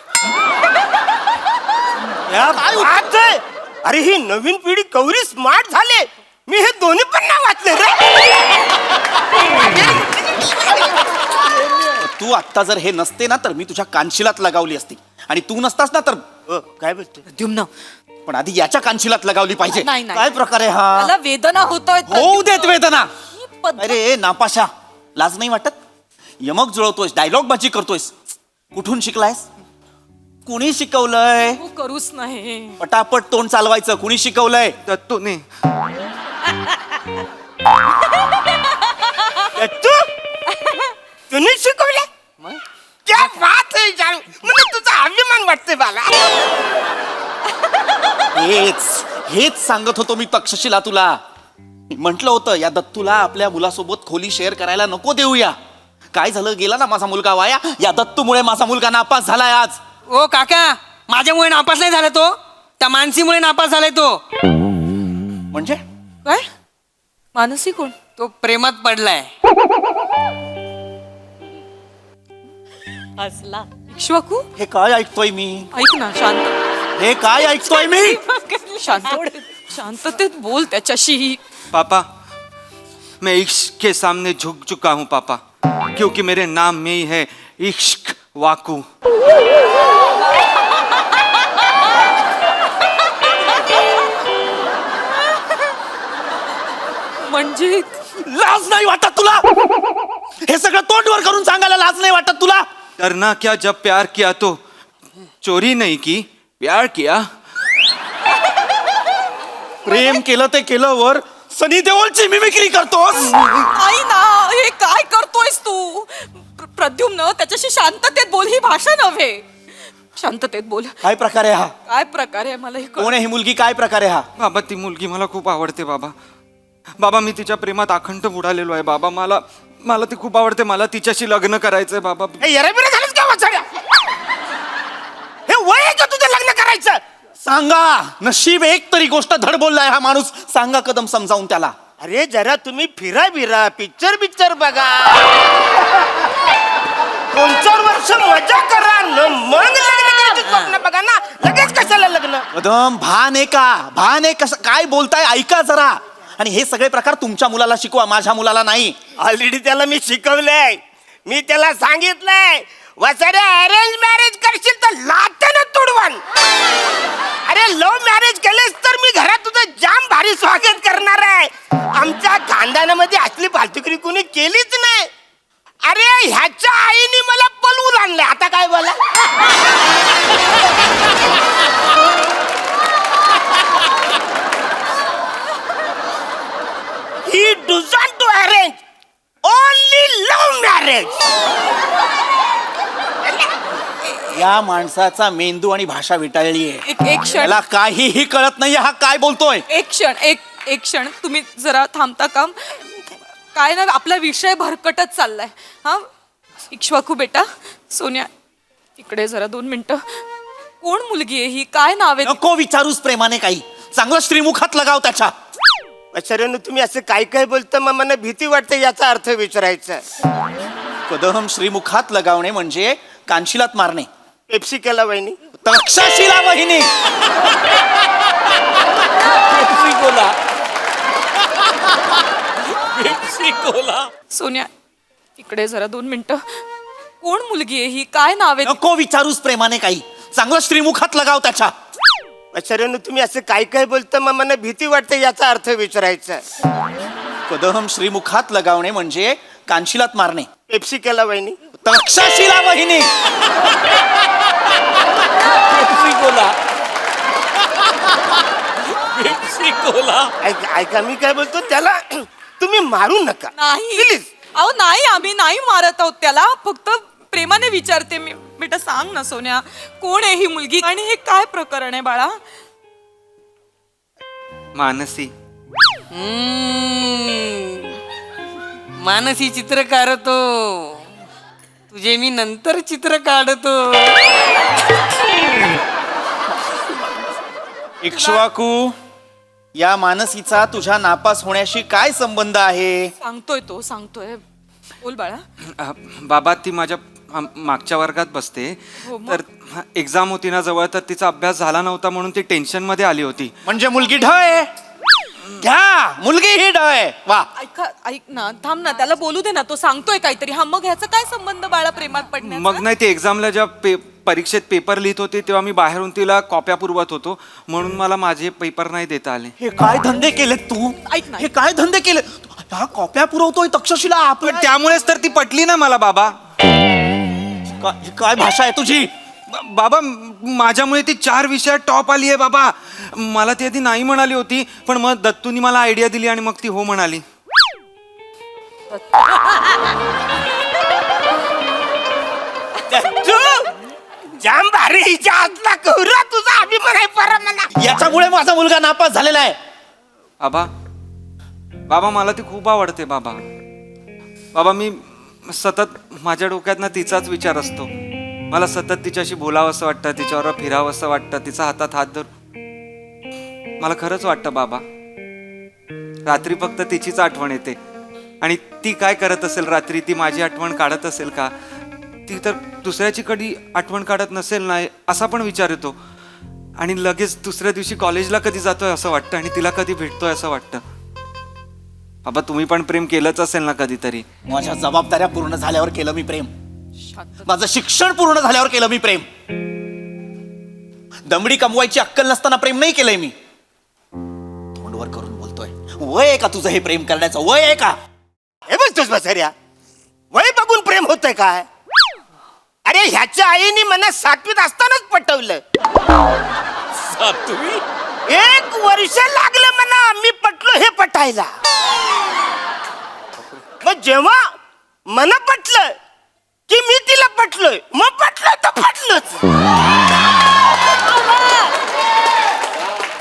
अरे ही नवीन पिढी कवरी स्मार्ट झाले. मी हे दोन्ही पण नाही वाचले रे. तू आत्ता जर हे नसते ना तर मी तुझ्या कानशिलात लगावली असती आणि तू नसतास ना तर काय बोलतो? प्रद्युम्न पण आधी याच्या कानशिलात लगावली पाहिजे. नाही, नाही. काय प्रकार आहे हा? मला वेदना होतोय होऊ देत वेदना. ही पद्धत- अरे नापाशा, लाज नाही वाटत? यमक जुळवतोयस, डायलॉग बाजी करतोयस. कुठून शिकलायस? कुणी शिकवलंय? तू करूच नाही. पटापट तोंड चालवायचं. कुणी शिकवलंय? दत्तूने. तुम्ही शिकवलं? क्या बात आहे जान. मला तुझा अभिमान वाटतोय मला. हेच सांगत होतो मी तक्षशिला तुला. म्हटलं होतं या दत्तूला आपल्या मुलासोबत खोली शेअर करायला नको देऊया. काय झालं, गेला ना माझा मुलगा वाया. या दत्तूमुळे माझा मुलगा नापास झालाय आज. ओ काका, माझ्यामुळे नापास नाही झाला तो, त्या मानसीमुळे नापास झालाय तो. म्हणजे काय मानसी कोण? तो प्रेमात पडलाय. हसला. इक्ष्वाकू हे काय ऐकतोय मी? ऐक ना, शांत हे काय ऐकतोय मी? शांततेत बोल त्याच्याशी. पापा, मैं इश्क के सामने झुक चुका हूँ पापा, क्योंकि मेरे नाम में ही है इश्क वाकू. म्हणजे लाज नाही वाटत तुला? हे सगळं तोंडवर करून सांगायला लाज नाही वाटत तुला? डरना क्या, जब प्यार किया तो चोरी नहीं की, प्यार किया. प्रेम केलं ते केलं वर सनी देओलची मिमिक्री करतोस. नाही ना, हे काय करतोयस तू? प्रद्युम्न, त्याच्याशी शांततेत बोल. ही भाषा नव्हे. शांततेत बोल. काय प्रकार आहे हा? काय प्रकार आहे मला हे कळ- कोण आहे ही मुलगी? काय प्रकार आहे हा? बाबा, ती मुलगी मला खूप आवडते बाबा. बाबा, मी तिच्या प्रेमात अखंड बुडालेलो आहे बाबा. मला ती खूप आवडते. मला तिच्याशी लग्न करायचंय बाबा. येराबिरा झालंच का वाचाड्या? हे वय आहे का तुझं लग्न करायचं? सांगा, नशीब एक तरी गोष्ट धड बोललाय हा माणूस. सांगा कदम समजावून त्याला. अरे जरा तुम्ही फिरा बिरा, पिक्चर बघा, 2-4 वर्ष मजा करा, मग लग्न करायचं स्वप्न बघा ना. लगेच कशाला लग्न? कदम, भान आहे का? भान आहे? कसं काय बोलताय ऐका जरा. आणि हे सगळे प्रकार तुमच्या मुलाला शिकवा, माझ्या मुलाला नाही. ऑलरेडी त्याला मी शिकवलंय. मी त्याला सांगितलंय, वसाड्या अरेंज मॅरेज करशील तर लाथेनं तुडवण. अरे लव्ह मॅरेज केलेस तर मी घरात तुझं जाम भारी स्वागत करणार आहे. आमच्या खानदानामध्ये असली फालतुगिरी कोणी केलीच नाही. अरे ह्याच्या आईने मला पलवून आणलंय. आता काय बोला? He doesn't do arrange, only love marriage. या माणसाचा मेंदू आणि भाषा विटाळली आहे. एक क्षण, त्याला काहीही कळत नाहीये हा काय बोलतोय. एक क्षण तुम्ही जरा थांबता का? काय ना, आपला विषय भरकटत चाललाय. हा इक्ष्वाकू बेटा, सोन्या इकडे जरा 2 मिनिटं. कोण मुलगी आहे ही? काय नाव आहे? नको विचारूस प्रेमाने काही. चांगलं श्रीमुखात लगाव त्याच्या. आचार्यानं तुम्ही असं काय काय बोलता, मग मला भीती वाटते याचा अर्थ विचारायचा. कदम, श्रीमुखात लगावणे म्हणजे कानशिलात मारणे. पेप्सी केला वहिनी. तक्षशिला वहिनी. सोन्या इकडे जरा 2 मिनिटं. कोण मुलगी आहे ही? काय नाव आहे? नको विचारूस प्रेमाने काही. चांगलं श्रीमुखात लगाव त्याच्या. आचार्यानं तुम्ही असं काय काय बोलता, मग मला भीती वाटते याचा अर्थ विचारायचा. कदम, श्रीमुखात लगावणे म्हणजे कानशिलात मारणे. पेप्सी केला वहिनी. तक्षशिला वहिनी. ऐका मी काय बोलतो त्याला, तुम्ही मारू नका नाही प्लीज. अहो नाही, आम्ही नाही मारत आहोत त्याला. फक्त प्रेमाने विचारते मी. बेटा सांग ना सोन्या, कोण आहे ही मुलगी आणि हे काय प्रकरण आहे बाळा? मानसी. मानसी चित्र काढतो, तुझे मी नंतर चित्र काढतो. इक्ष्वाकू, या मानसीचा तुझ्या नापास होण्याशी काय संबंध आहे? सांगतोय बोल बाळा. बाबा, ती माझ्या मागच्या वर्गात बसते. तर एक्झाम होती ना जवळ, तर तिचा अभ्यास झाला नव्हता म्हणून ती टेन्शन मध्ये आली होती. म्हणजे मुलगी ढ आहे. घ्या मुलगी ही ड आहे वा. ऐक ना, थांब ना, त्याला बोलू दे ना, तो सांगतोय काहीतरी. हा, मग ह्याचा काय संबंध बाळा प्रेमात पडण्याचा? मग नाही ते एक्झामला ज्या परीक्षेत पेपर लिहित होते तेव्हा मी बाहेरून तिला कॉप्या पुरवत होतो म्हणून मला माझे पेपर नाही देता आले. हे काय धंदे केलेत तू? ऐक ना. हे काय धंदे केले? हा कॉप्या पुरवतोय तक्षशिला पण आपल्या. त्यामुळेच तर ती पटली ना मला बाबा. ही काय भाषा आहे तुझी? बाबा माझ्यामुळे ती 4 विषयात टॉप आली आहे बाबा. मला ती आधी नाही म्हणाली होती पण मग दत्तूनी मला आयडिया दिली आणि मग ती हो म्हणाली. जाम भारी हिच्या हातला कौरा तुझा अभिमान आहे परमना. याच्यामुळे माझा मुलगा नापास झालेला आहे. बाबा बाबा मला ती खूप आवडते बाबा. बाबा मी सतत माझ्या डोक्यात ना तिचाच विचार असतो. मला सतत तिच्याशी बोलावं असं वाटतं, तिच्यावर फिरावं असं वाटतं, तिचा हातात हात धरून. मला खरंच वाटतं बाबा रात्री फक्त तिचीच आठवण येते आणि ती काय करत असेल रात्री, ती माझी आठवण काढत असेल का, ती तर दुसऱ्याची कधी आठवण काढत नसेल ना असा पण विचार येतो. आणि लगेच दुसऱ्या दिवशी कॉलेजला कधी जातोय असं वाटतं आणि तिला कधी भेटतोय असं वाटतं. बाबा तुम्ही पण प्रेम केलंच असेल ना कधीतरी. माझ्या जबाबदाऱ्या पूर्ण झाल्यावर केलं मी प्रेम. माझं शिक्षण पूर्ण झाल्यावर केलं मी प्रेम. दमडी कमवायची अक्कल नसताना प्रेम नाही केलंय मी. तोंडवर करून बोलतोय. वय आहे का तुझं हे प्रेम करण्याचं? वय आहे का? हे बघतोस बसऱ्या, वय बघून प्रेम होतंय काय? अरे ह्याच्या आईने मला 7वीत असतानाच पटवलं. 7वी? 1 वर्ष लागलं मला मी पटलो हे पटायला. मग जेव्हा मला पटलं की मी तिला पटलोय, मग पटलं तर पटलंच.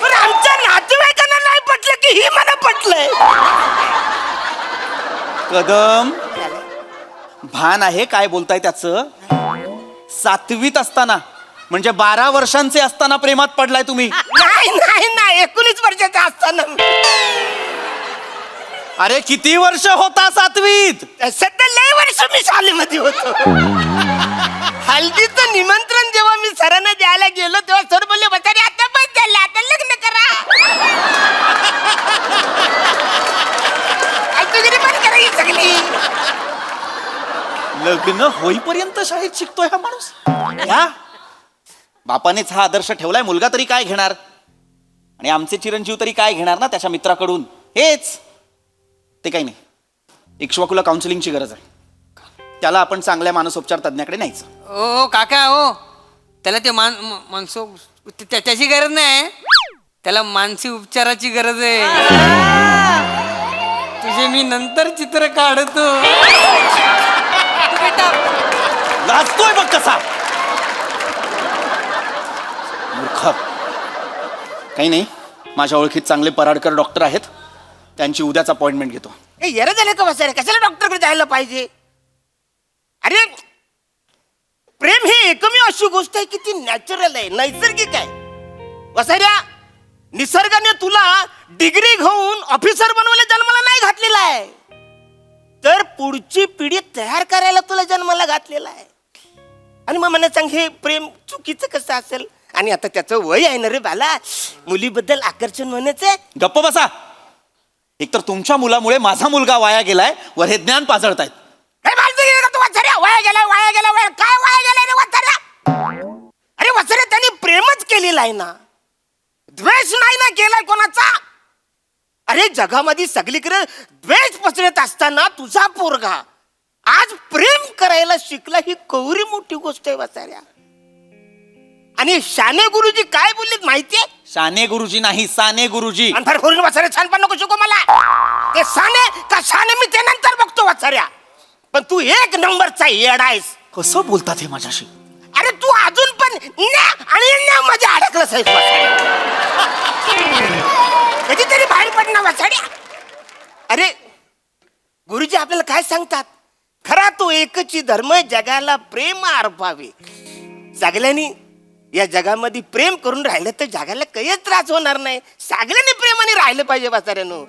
पण आमच्या नातेवाईकांना नाही पटलं की ही मला पटलंय. कदम भान आहे काय बोलताय त्याचं? 7वीत असताना म्हणजे 12 वर्षांचे असताना प्रेमात पडलाय तुम्ही? नाही नाही नाही, 19 वर्षाचा असताना. अरे किती वर्ष होता 7वीत? सध्या लय वर्ष मी शाळेमध्ये होतो. हल्दीचं निमंत्रण जेव्हा मी सरांना द्यायला गेलो तेव्हा सर बोलले बचारे आता बस झालं, आता लग्न करा. आलतुगिरी पण करायची सगळी. लग्न होईपर्यंत शाळेत शिकतोय हा माणूस. या बापानेच हा आदर्श ठेवलाय. मुलगा तरी काय घेणार आणि आमचे चिरंजीव तरी काय घेणार ना त्याच्या मित्राकडून? हेच ते काही नाही. इक्ष्वाकूला काउन्सिलिंगची गरज आहे. त्याला आपण चांगल्या मानसोपचार तज्ञाकडे न्यायचं. ओ काका हो, त्याला ते माणसो त्याची गरज नाही, त्याला मानसी उपचाराची गरज आहे. तुझे मी नंतर चित्र काढतो. लाजतोय बघ कसा मूर्ख. काही नाही, माझ्या ओळखीत चांगले पराडकर डॉक्टर आहेत, त्यांची उद्याच अपॉइंटमेंट घेतो. ए येरं झालं का बसारे, कशाला डॉक्टरकडे जायला पाहिजे? अरे प्रेम ही एकमेव अशी गोष्ट आहे की ती नॅचरल आहे, नैसर्गिक आहे. वसाऱ्या, निसर्गाने तुला डिग्री घेऊन ऑफिसर बनवले जन्माला नाही घातलेला आहे, तर पुढची पिढी तयार करायला तुला जन्माला घातलेला आहे. आणि मग मला सांग, हे प्रेम चुकीचं कसं असेल? आणि आता त्याचं वय आहे ना रे बाला, मुलीबद्दल आकर्षण होण्याचं. गप्प बसा. एकतर तुमच्या मुलामुळे माझा मुलगा वाया गेलाय, वर हे ज्ञान पाजळतायत. वाया गेलाय वाया गेला वाया काय वाया गेलाय रे वत्सऱ्या? अरे वत्सऱ्या, त्यांनी प्रेमच केलेलं आहे ना, द्वेष नाही ना केलाय कोणाचा. अरे जगामध्ये सगळीकडे द्वेष पसरत असताना तुझा पोरगा आज प्रेम करायला शिकला, ही कवरी मोठी गोष्ट आहे वत्सऱ्या. आणि शाने गुरुजी काय बोललेत माहितीये? शाने गुरुजी नाही, साने गुरुजी. अंतर फोडून वत्सऱ्या छान पण नको शिकू मला. ते साने का शाने मी ते नंतर बघतो वत्सऱ्या, पण तू 1 नंबरचा येडा आहेस. कसं बोलतात हे माझ्याशी? अरे तू अजून पण मध्ये अडकलंस आहेस कधीतरी बाहेर पडणार वाचाड्या. अरे गुरुजी आपल्याला काय सांगतात? खरा तो एकची धर्म जगाला प्रेम अर्पावे. सगळ्यांनी या जगामध्ये प्रेम करून राहिलं तर जगाला काहीच त्रास होणार नाही. सगळ्यांनी प्रेमाने राहिलं पाहिजे वाचाड्यानो.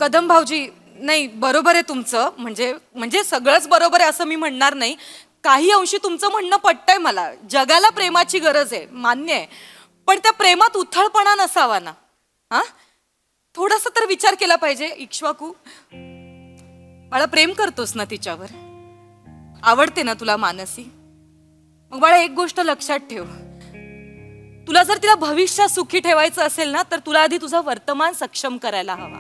कदम भाऊजी, नाही बरोबर आहे तुमचं, म्हणजे सगळंच बरोबर आहे असं मी म्हणणार नाही. काही अंशी तुमचं म्हणणं पटतंय मला. जगाला प्रेमाची गरज आहे, मान्य आहे, पण त्या प्रेमात उथळपणा नसावा ना. हा, थोडासा तर विचार केला पाहिजे. इक्ष्वाकू, बाळा प्रेम करतोस ना तिच्यावर, आवडते ना तुला मानसी, मग बाळा एक गोष्ट लक्षात ठेव, तुला जर तिला भविष्यात सुखी ठेवायचं असेल ना तर तुला आधी तुझं वर्तमान सक्षम करायला हवा.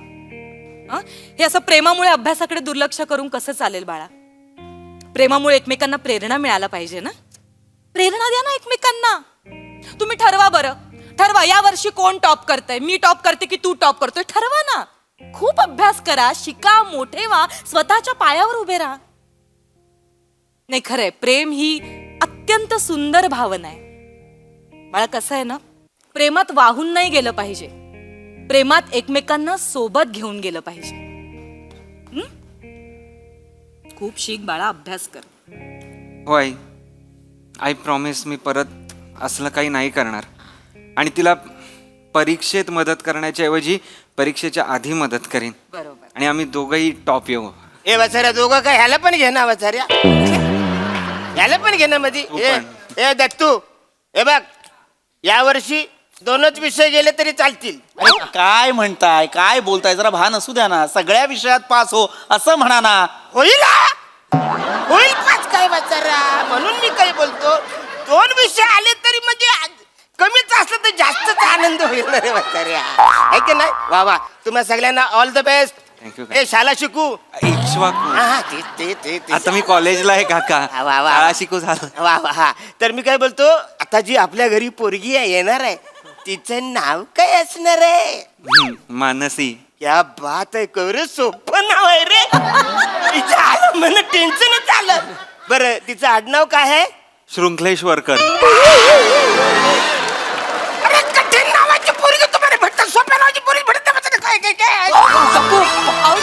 हे असं प्रेमामुळे अभ्यासाकडे दुर्लक्ष करून कसं चालेल बाळा? प्रेमामुळे एकमेकांना प्रेरणा मिळायला पाहिजे ना. प्रेरणा द्या ना एकमेकांना. तुम्ही ठरवा बरं, ठरवा या वर्षी कोण टॉप करतंय, मी टॉप करते की तू टॉप करतोय, ठरवा ना. खूप अभ्यास करा, शिका, मोठे व्हा, स्वतःच्या पायावर उभे राहा. नाही खरंय, प्रेम ही अत्यंत सुंदर भावना आहे बाळा. कसं आहे ना, प्रेमात वाहून नाही गेलं पाहिजे, प्रेमात एकमेकांना सोबत घेऊन गेलं पाहिजे. खूप शिक बाळा, अभ्यास कर. हो आई, आय प्रॉमिस मी परत असलं काही नाही करणार. आणि तिला परीक्षेत मदत करण्याच्या ऐवजी परीक्षेच्या आधी मदत करीन. बरोबर. आणि आम्ही दोघंही टॉप येऊ. ए वाचाऱ्या दोघं काय ह्याला पण घे ना वाचाऱ्या, ह्याला पण घे ना मध्ये. तू ए पण. ए दत्तू, हे बघ यावर्षी 2च विषय गेले तरी चालतील. अरे काय म्हणताय, काय बोलताय, जरा भान असू द्या ना. सगळ्या विषयात पास हो असं म्हणा ना. होईल होईल पाच काय वाचारा, म्हणून मी काय बोलतो, 2 विषय आले तरी म्हणजे कमीच असलं तर जास्तच आनंद होईल ना रे वाचाऱ्या, आहे की नाही? वा वा, तुम्हा सगळ्यांना ऑल द बेस्ट. थँक्यू. ए शाळा शिकू. इक्ष्वाकू, हा, ते आता मी कॉलेजला आहे काका, वा, वा, वा. शाळा शिकू झालं. वा वा. हा, तर मी काय बोलतो, आता जी आपल्या घरी पोरगी येणार आहे तिचं नाव काय असणार आहे? मानसी. क्या बात आहे, कवर सोपं नाव आहे रे. तिचं आलं मला टेन्शनच आलं. बरं तिचं आडनाव काय आहे? शृंखलेश्वरकर. अरे कठीण नावाची पोरगी तुम्हाला भेटतात, सोप्या नावाची पोरगी भेटत नाही. काय काय काय पप्पू,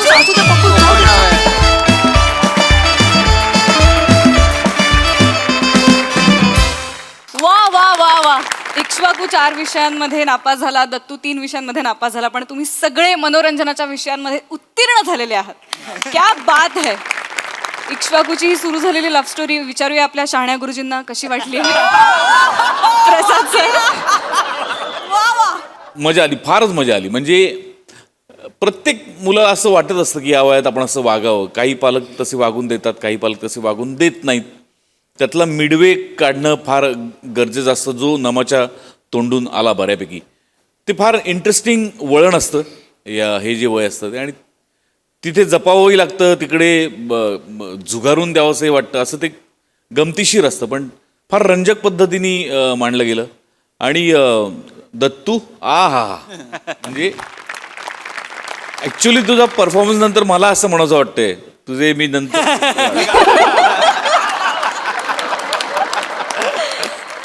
असू दे पप्पू. वा वा वा वा. इक्ष्वाकू 4 विषयांमध्ये नापास झाला, दत्तू 3 विषयांमध्ये नापास झाला, पण तुम्ही सगळे मनोरंजनाच्या विषयांमध्ये उत्तीर्ण झालेले आहात. क्या बात है. इक्ष्वाकूची ही सुरू झालेली लव्ह स्टोरी विचारूया आपल्या शहाण्या गुरुजींना कशी वाटली. प्रसाद सर. मजा आली, फारच मजा आली. म्हणजे प्रत्येक मुलं असं वाटत असतं की या वयात आपण असं वागावं. काही पालक तसे वागून देतात, काही पालक तसे वागून देत नाहीत. त्यातला मिडवे काढणं फार गरजेचं असतं, जो नमाच्या तोंडून आला बऱ्यापैकी. ते फार इंटरेस्टिंग वळण असतं हे जे वय असतं ते, आणि तिथे जपावंही लागतं, तिकडे झुगारून द्यावंसंही वाटतं. असं ते गमतीशीर असतं, पण फार रंजक पद्धतीने मांडलं गेलं. आणि दत्तू हा म्हणजे ॲक्च्युली तुझा परफॉर्मन्स नंतर मला असं म्हणायचं वाटतंय, तुझे मी नंतर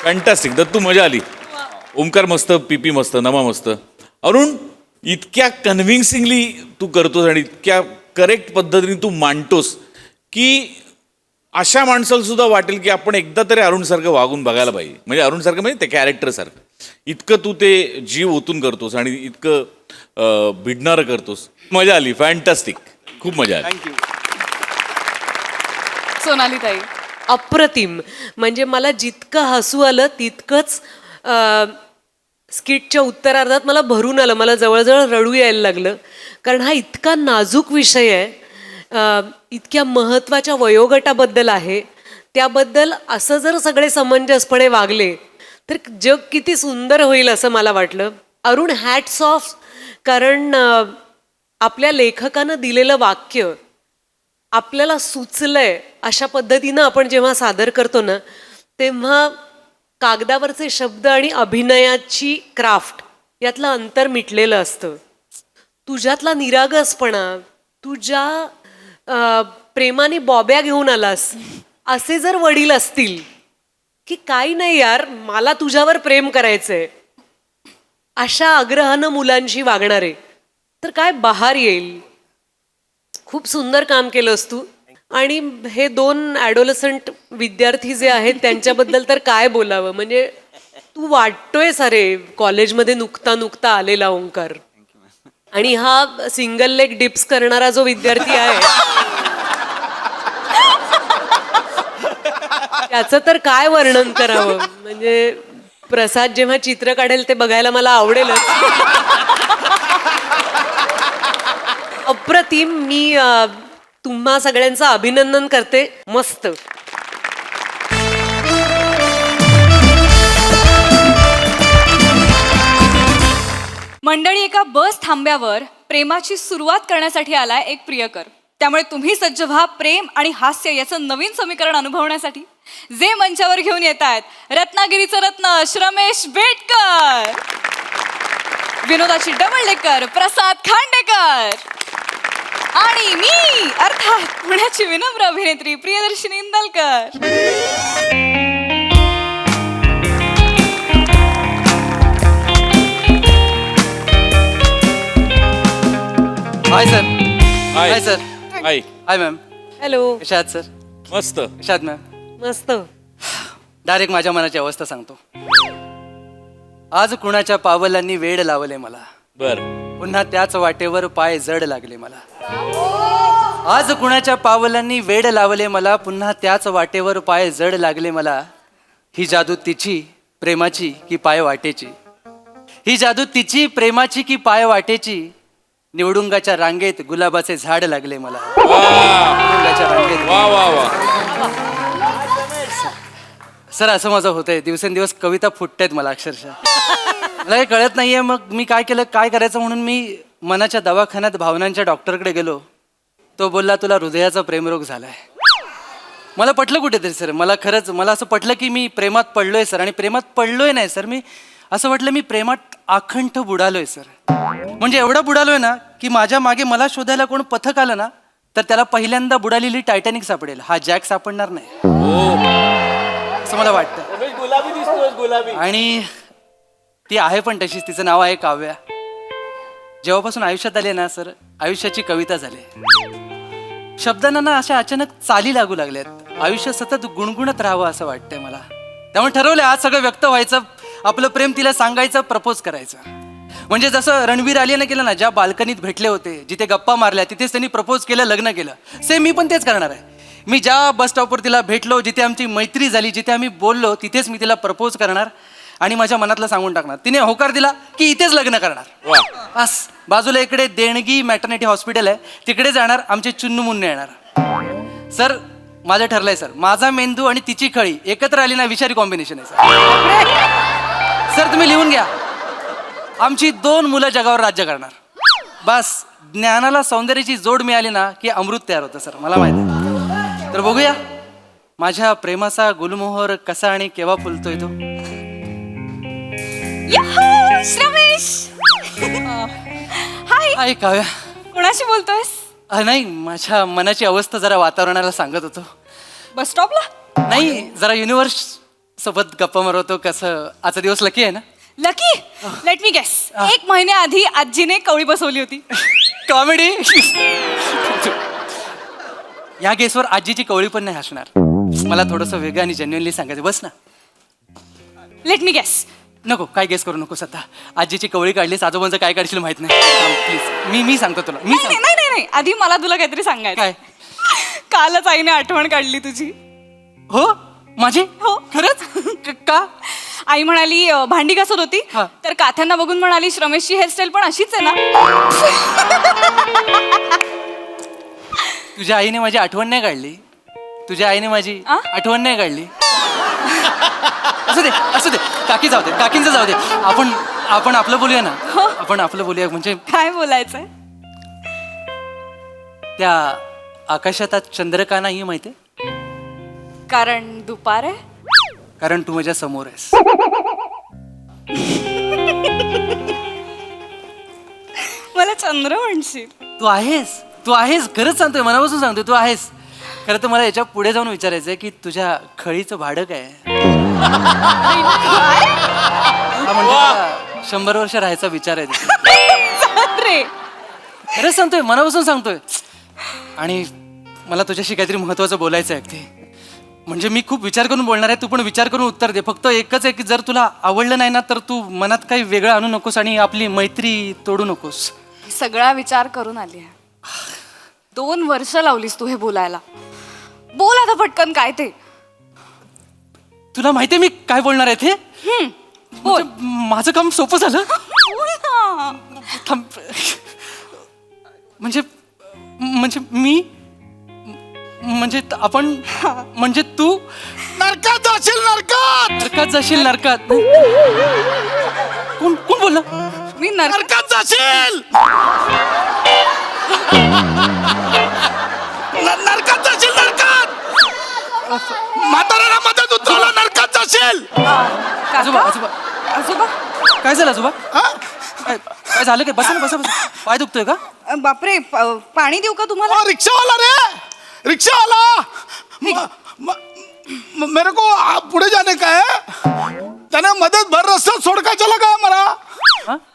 फॅन्टॅस्टिक. दत्तू मजा आली. ओमकार मस्त, पीपी मस्त, नमा मस्त. अरुण इतक्या कन्व्हिन्सिंगली तू करतोस आणि इतक्या करेक्ट पद्धतीने तू मांडतोस की अशा माणसाला सुद्धा वाटेल की आपण एकदा तरी अरुणसारखं वागून बघायला पाहिजे. म्हणजे अरुणसारखं म्हणजे त्या कॅरेक्टरसारखं. इतकं तू ते जीव ओतून करतोस आणि इतकं भिडणारं करतोस. मजा आली, फॅन्टॅस्टिक, खूप मजा आली. थँक्यू. सोनाली ताई. अप्रतिम. म्हणजे मला जितकं हसू आलं तितकंच स्किटच्या उत्तरार्धात मला भरून आलं. मला जवळजवळ रडू यायला लागलं, कारण हा इतका नाजूक विषय आहे, इतक्या महत्त्वाच्या वयोगटाबद्दल आहे. त्याबद्दल असं जर सगळे समंजसपणे वागले तर जग किती सुंदर होईल असं मला वाटलं. Arun, hats off. कारण आपल्या लेखकानं दिलेलं वाक्य आपल्याला सुचलंय अशा पद्धतीनं आपण जेव्हा सादर करतो ना, तेव्हा कागदावरचे शब्द आणि अभिनयाची क्राफ्ट यातलं अंतर मिटलेलं असतं. तुझ्यातला निरागसपणा, तुझ्या प्रेमाने बॉब्या घेऊन आलास, असे जर वडील असतील की काही नाही यार मला तुझ्यावर प्रेम करायचंय, अशा आग्रहानं मुलांशी वागणारे, तर काय बहार येईल. खूप सुंदर काम केलंस तू. आणि हे 2 ॲडोलसंट विद्यार्थी जे आहेत त्यांच्याबद्दल तर काय बोलावं. म्हणजे तू वाटतोय सारे कॉलेजमध्ये नुकता आलेला ओंकार. आणि हा सिंगल लेग डिप्स करणारा जो विद्यार्थी आहे त्याचं तर काय वर्णन करावं. म्हणजे प्रसाद जेव्हा चित्र काढेल ते बघायला मला आवडेलच. अप्रतिम. मी तुम्हा सगळ्यांचं अभिनंदन करते. मस्त. मंडळी, एका बस थांब्यावर प्रेमाची सुरुवात करण्यासाठी आलाय एक प्रियकर. त्यामुळे तुम्ही सज्ज व्हा प्रेम आणि हास्य याचं नवीन समीकरण अनुभवण्यासाठी. जे मंचावर घेऊन येत आहेत रत्नागिरीचं रत्न श्रमेश बेटकर, विनोदाची डबल डेकर प्रसाद खांडेकर आणि मी अर्थात पुण्याची विनम्र अभिनेत्री Priyadarshini Indalkar. Hi sir. Hi hi sir. Hi hi ma'am. Hello. कशा आहात सर? मस्त. कशा आहात मॅम? मस्त. डायरेक्ट माझ्या मनाची अवस्था सांगतो. आज कुणाच्या पावलांनी वेड लावले मला, बर. पुन्हा त्याच वाटेवर पाय जड लागले मला. आज कुणाच्या पावलांनी वेड लावले मला, पुन्हा त्याच वाटेवर पाय जड लागले मला. ही जादू तिची प्रेमाची की पाय वाटेची, ही जादू तिची प्रेमाची की पाय वाटेची. निवडुंगाच्या रांगेत गुलाबाचे झाड लागले मला. निवडुंगाच्या रांगेत. वा वा वा. सर असं माझं होतंय, दिवसेंदिवस कविता फुटतायत मला अक्षरशः. मला काही कळत नाहीये. मग मी काय केलं, काय करायचं म्हणून मी मनाच्या दवाखान्यात भावनांच्या डॉक्टरकडे गेलो. तो बोलला तुला हृदयाचा प्रेमरोग झालाय. मला पटलं कुठेतरी सर, मला खरंच मला असं पटलं की मी प्रेमात पडलोय सर. आणि प्रेमात पडलोय नाही सर, मी असं वाटलं मी प्रेमात अखंड बुडालोय सर. म्हणजे एवढा बुडालोय ना की माझ्या मागे मला शोधायला कोण पथक आलं ना तर त्याला पहिल्यांदा बुडालेली टायटॅनिक सापडेल, हा जॅक सापडणार नाही असं मला वाटतं. आणि ती आहे पण तशीच. तिचं नाव आहे काव्या. जेव्हापासून आयुष्यात आले ना सर, आयुष्याची कविता झाली. शब्दांना ना अशा अचानक चाली लागू लागल्यात. आयुष्य सतत गुणगुणत राहावं असं वाटतंय मला. त्यामुळे ठरवलं आज सगळं व्यक्त व्हायचं, आपलं प्रेम तिला सांगायचं, प्रपोज करायचं. म्हणजे जसं रणवीर आलियानं केलं ना, ज्या बाल्कनीत भेटले होते, जिथे गप्पा मारल्या, तिथेच त्यांनी प्रपोज केलं, लग्न केलं. सेम मी पण तेच करणार आहे. मी ज्या बस स्टॉपवर तिला भेटलो, जिथे आमची मैत्री झाली, जिथे आम्ही बोललो, तिथेच मी तिला प्रपोज करणार आणि माझ्या मनातलं सांगून टाकणार. तिने होकार दिला की इथेच लग्न करणार. बस बाजूला इकडे देणगी मॅटर्निटी हॉस्पिटल आहे, तिकडे जाणार, आमचे चुन्नू मुन्ने येणार. सर माझं ठरलंय सर, माझा मेंदू आणि तिची खळी एकत्र आली ना, विषारी कॉम्बिनेशन आहे सर. तुम्ही लिहून घ्या, आमची 2 मुलं जगावर राज्य करणार. बस ज्ञानाला सौंदर्याची जोड मिळाली ना की अमृत तयार होतं सर, मला माहिती आहे. तर बघूया माझ्या प्रेमाचा गुलमोहर कसा आणि केव्हा फुलतोय तो. याहू, श्रमेश. हाय. हाय काव्या. कोणाशी बोलतोयस? नाही, माझ्या मनाची अवस्था जरा वातावरणाला सांगत होतो. बस स्टॉपला? नाही, जरा युनिव्हर्स सोबत गप्पा मारवतो. कसं आजचा दिवस लकी आहे ना. लकी? Late me guess. 1 महिन्याआधी आजीने कवळी बसवली होती. कॉमेडी. या गेसवर आजीची कवळी पण नाही हसणार. मला थोडंसं वेगळं आणि जेन्युअनली सांगायचं. बस ना. Let me guess. नको, काय गेस करू नकोस आता. आजीची कवळी काढलीस, आजोबांचं काय काढशील माहित नाही. प्लीज मी सांगतो तुला. मी नाही नाही नाही नाही, आधी मला तुला काहीतरी सांगायचं. काय? कालच आईने आठवण काढली तुझी. हो माझी? हो. खरंच? का? आई म्हणाली भांडी घासत होती हा. तर काथ्यांना बघून म्हणाली श्रमेशची हेअरस्टाईल पण अशीच आहे ना. तुझ्या आईने माझी आठवण नाही काढली. तुझ्या आईने माझी आठवण नाही काढली. असू दे असू दे, काकी जाऊ दे, काकींचं जाऊ दे. आपण आपलं बोलूया ना. आपण आपलं बोलूया. म्हणजे काय बोलायचंय? त्या आकाशात आज चंद्रका नाही माहिती, कारण दुपार आहे. कारण तू माझ्या समोर आहेस. मला चंद्र म्हणशील? तू आहेस, तू आहेस. खरंच सांगतोय, मनापासून सांगतोय, तू आहेस. खरं तर मला याच्या पुढे जाऊन विचारायचंय की तुझ्या खळीचं भाडं काय आहे? म्हणजे 100 वर्ष राहायचा विचार आहे रे. खरंच सांगतोय, मनापासून सांगतोय. आणि मला तुझ्याशी काहीतरी महत्वाचं बोलायचं आहे अगदी. म्हणजे मी खूप विचार करून बोलणार आहे, तू पण विचार करून उत्तर दे. फक्त एकच आहे की जर तुला आवडलं नाही ना तर तू मनात काही वेगळं आणू नकोस आणि आपली मैत्री तोडू नकोस. सगळा विचार करून आली आहे. 2 वर्ष लावलीस तू हे बोलायला. बोल आता पटकन काय ते. तुला माहितीये मी काय बोलणार आहे ते? बोल. माझं काम सोपं झालं. बोल ना. थांब. म्हणजे म्हणजे मी म्हणजे आपण म्हणजे तू नरकात जाशील नरकात. नरकात जाशील नरकात. कोण कोण बोलला? मी नरकात जाशील. नरकात जाशील नरकात. म्हाताऱ्याला मदत उतरवलं नरकात जाशील. आजोबा आजोबा आजोबा काय झालं आजोबा? काय झालं काय? बसा ना, बसा बसा. पाय दुखतोय का? बापरे पाणी देऊ का तुम्हाला? रिक्षावाला रे रिक्षावाला. मेरे को पुढे जाने का है. त्याने मदद भर रास्ता छोड़ का चला गया मरा.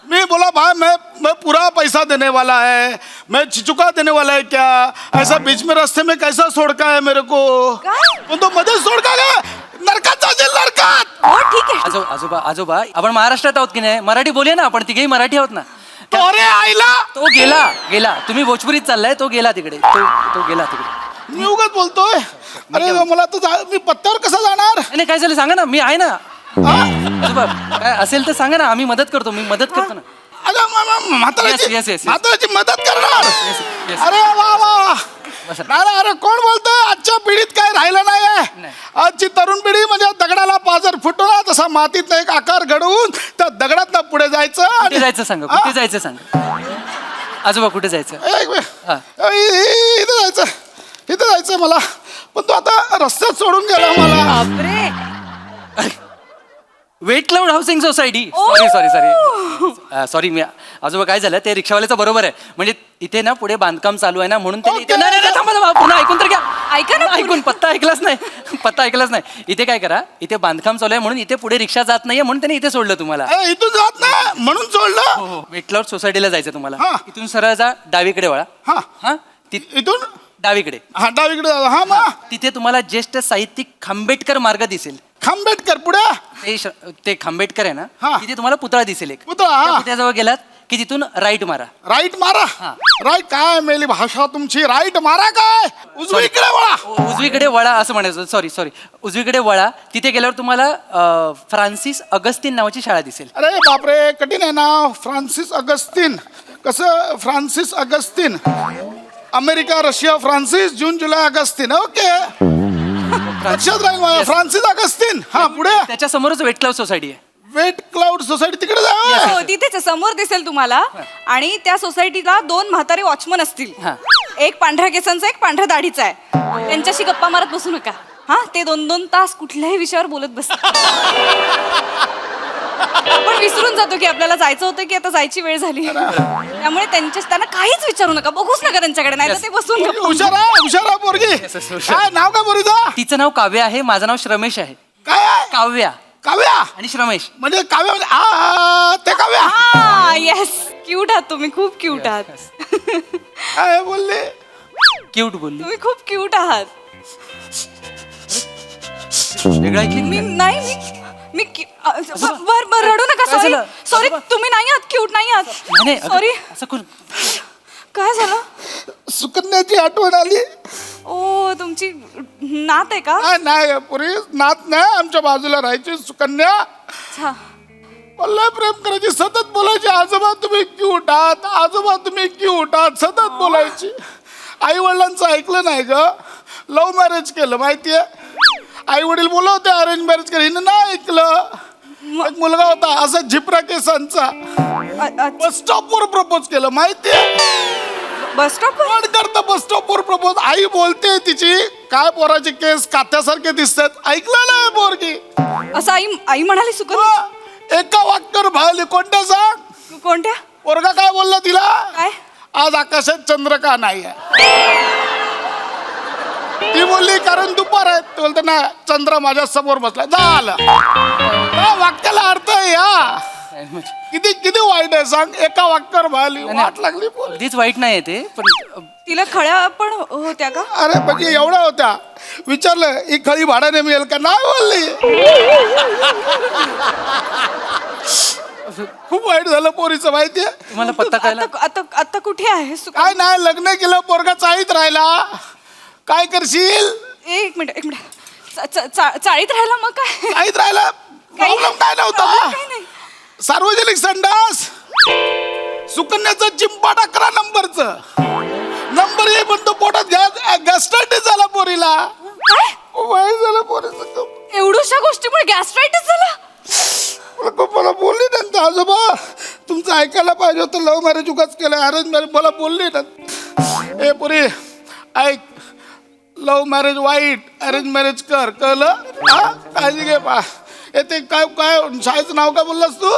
मैं बोला भाई मैं पूरा पैसा देने वाला है, मैं चुका देने वाला है क्या. ऐसा बीच में रास्ते में कैसा छोड़ का है मेरे को. तो मदद छोड़ का गया. नरकात जाशील नरकात. हो ठीक आहे. आजोबा आजोबा आपण महाराष्ट्रात आहोत की नाही? मराठी बोलूया ना आपण, तिघेही मराठी आहोत ना. तो रे आईला. तो गेला तुम्ही भोजपुरीत चाललाय, तो गेला तिकडे. तो गेला तिकडे. मी उगाच बोलतोय. अरे मला तर मी पत्त्यावर कसा जाणार. नाही काय झालं सांगा ना, मी आहे ना. आजोबा काय असेल तर सांगा ना, आम्ही मदत करतो. मी मदत करतो ना. म्हाताऱ्याची Yes, yes, yes. म्हाताऱ्याची मदत करणार. yes. अरे वा वा. नाही अरे कोण बोलतोय. आजच्या पिढीत काय राहिलं नाही. आजची तरुण पिढी म्हणजे दगडाला पाजर फुटवला तसा मातीत एक आकार घडवून त्या दगडात पुढे जायचं. कुठे जायचं सांगा, कुठे जायचं सांगा. आजोबा कुठे जायचं? इथं जायचं, इथं जायचं मला. पण तो आता रस्त्यात सोडून गेला मला. बापरे wet cloud housing society. Sorry मी आजोबा काय झालं, ते रिक्षावाल्याचं बरोबर आहे. म्हणजे इथे ना पुढे बांधकाम चालू आहे ना, म्हणून नाही थांबा पुन्हा ऐकून तर घ्या. ऐका ना, ऐकून पत्ता ऐकलाच नाही. इथे काय करा, इथे बांधकाम चालू आहे म्हणून इथे पुढे रिक्षा जात नाहीये, म्हणून त्यांनी इथे सोडलं तुम्हाला. इथून जात नाही म्हणून सोडलं. वेट क्लाउड सोसायटीला जायचं तुम्हाला. हा. इथून सरळ जा, डावीकडे वळा. हा हा इथून डावीकडे. हा डावीकडे. हा मग तिथे तुम्हाला ज्येष्ठ साहित्यिक खांबेडकर मार्ग दिसेल. खांबेडकर पुढे. ते खांबेडकर आहे ना, हा. तिथे तुम्हाला पुतळा दिसेल एक. पुतळा, हा. त्या पुतळ्याजवळ गेलात की तिथून राईट मारा. राईट मारा. राईट काय मेली भाषा तुमची. राईट मारा काय. उजवीकडे वळा. उजवीकडे वळा असं म्हणायचं. सॉरी उजवीकडे वळा. तिथे गेल्यावर तुम्हाला फ्रान्सिस अगस्तीन नावाची शाळा दिसेल. अरे बापरे कठीण आहे ना. Francis Augustine. कसं Francis Augustine. America Russia Francis जून जुलै अगस्तीन. ओके लक्षात राहील मला. Francis Augustine. हा पुढे. त्याच्या समोरच वेट क्लाउड सोसायटी आहे. वेट क्लाउड सोसायटी तिकडे जा. हो तिथेच आहे, समोर दिसेल तुम्हाला. आणि त्या सोसायटीला 2 म्हातारे वॉचमन असतील. हा. एक पांढऱ्या केसांचा, एक पांढऱ्या दाढीचा आहे. त्यांच्याशी गप्पा मारत बसू नका. हा ते 2-2 तास कुठल्याही विषयावर बोलत बसतात. आपण विसरून जातो की आपल्याला जायचं होतं की आता जायची वेळ झाली. त्यामुळे त्यांना काहीच विचारू नका, बघूच नका त्यांच्याकडे, नाही तर ते बसून गप्पा. हुशारा पोरगी. काय नाव काय पोरीचं. तिचं नाव काव्या आहे, माझं नाव श्रमेश आहे. काय आहे? काव्या काव्या आणि श्रमेश. म्हणजे काव्या म्हणजे ते काव्या. हा येस क्यूट आहात तुम्ही, खूप क्यूट आहात. काय बोलले. क्यूट बोलली. तुम्ही खूप क्यूट आहात. वेगळं ऐकली मी नाही मी बर रडू नका. काय सॉरी झालं? सॉरी तुम्ही नाही आहात, क्यूट नाही आहात. नाही अगं, सॉरी. असं कोण. काय झालं. सुकन्याची आठवण आली. ओ तुमची नात आहे का. नाही पुरी नात नाही. आमच्या बाजूला राहायची सुकन्या. अच्छा. मला प्रेम करायची, सतत बोलायची. आजोबा तुम्ही क्यूट आहात, आजोबा तुम्ही क्यूट आहात, सतत बोलायची. आई वडिलांचं ऐकलं नाही ग. लव्ह मॅरेज केलं माहितीये. आई वडील बोलवते अरेंज मॅरेज केलं, हिनं नाही ऐकलं. एक मुलगा होता असा झिपरा केसांचा. बस स्टॉपवर प्रपोज केलं माहितीये. Bus stop. कोण करतं बस स्टॉपवर प्रपोज. आई बोलते तिची काय पोराचे केस कात्यासारखे दिसतात. ऐकलं नाही पोरगी. असं आई म्हणाली. सुकन्या एका वाक्यावर भावली. कोणत्या सांग. कोणत्या. पोरगा काय बोलला तिला. काय. आज आकाशात चंद्र का नाही आहे. ती बोलली कारण दुपार आहे. तो बोलतो नाही चंद्र माझ्या समोर बसला. झालं. वाक्याला अर्थ आहे या. किती किती वाईट आहे सांग. एका वाक्यावर भावली. वाट लागली. अगदीच वाईट नाही ते, पण तिला खळ्या पण होत्या का. अरे म्हणजे एवढ्या होत्या. विचारलं ही खळी भाड्याने मिळेल का. नाही बोलली. खूप वाईट झालं पोरीचं माहितीये. तुम्हाला पत्ता कळला. आता कुठे आहे. काय नाही लग्न केलं पोरगा चाळीत राहिला. काय करशील. एक मिनिट चाळीत राहिला मग काय. चाळीत राहिला. प्रॉब्लेम काय नव्हता. सार्वजनिक संडास. सुकन्याचं चिंपाट 11 नंबरचं. नंबर ये पण तो पोटात गॅस्ट्रायटिस झाला पोरीला. वाईट झालं पोरीचं. एवढ्याशा गोष्टीमुळे गॅस्ट्रायटिस झाला. मला बोलली नंतर आजोबा तुमचं ऐकायला पाहिजे होतं, लव्ह मॅरेज उगाच केलं, अरेंज मॅरेज. मला बोलली ना ए पुरी ऐक, लव्ह मॅरेज वाईट, अरेंज मॅरेज कर, कळलं? हा काळजी घे पा. ते काय काय शाळेचं नाव काय बोललास तू?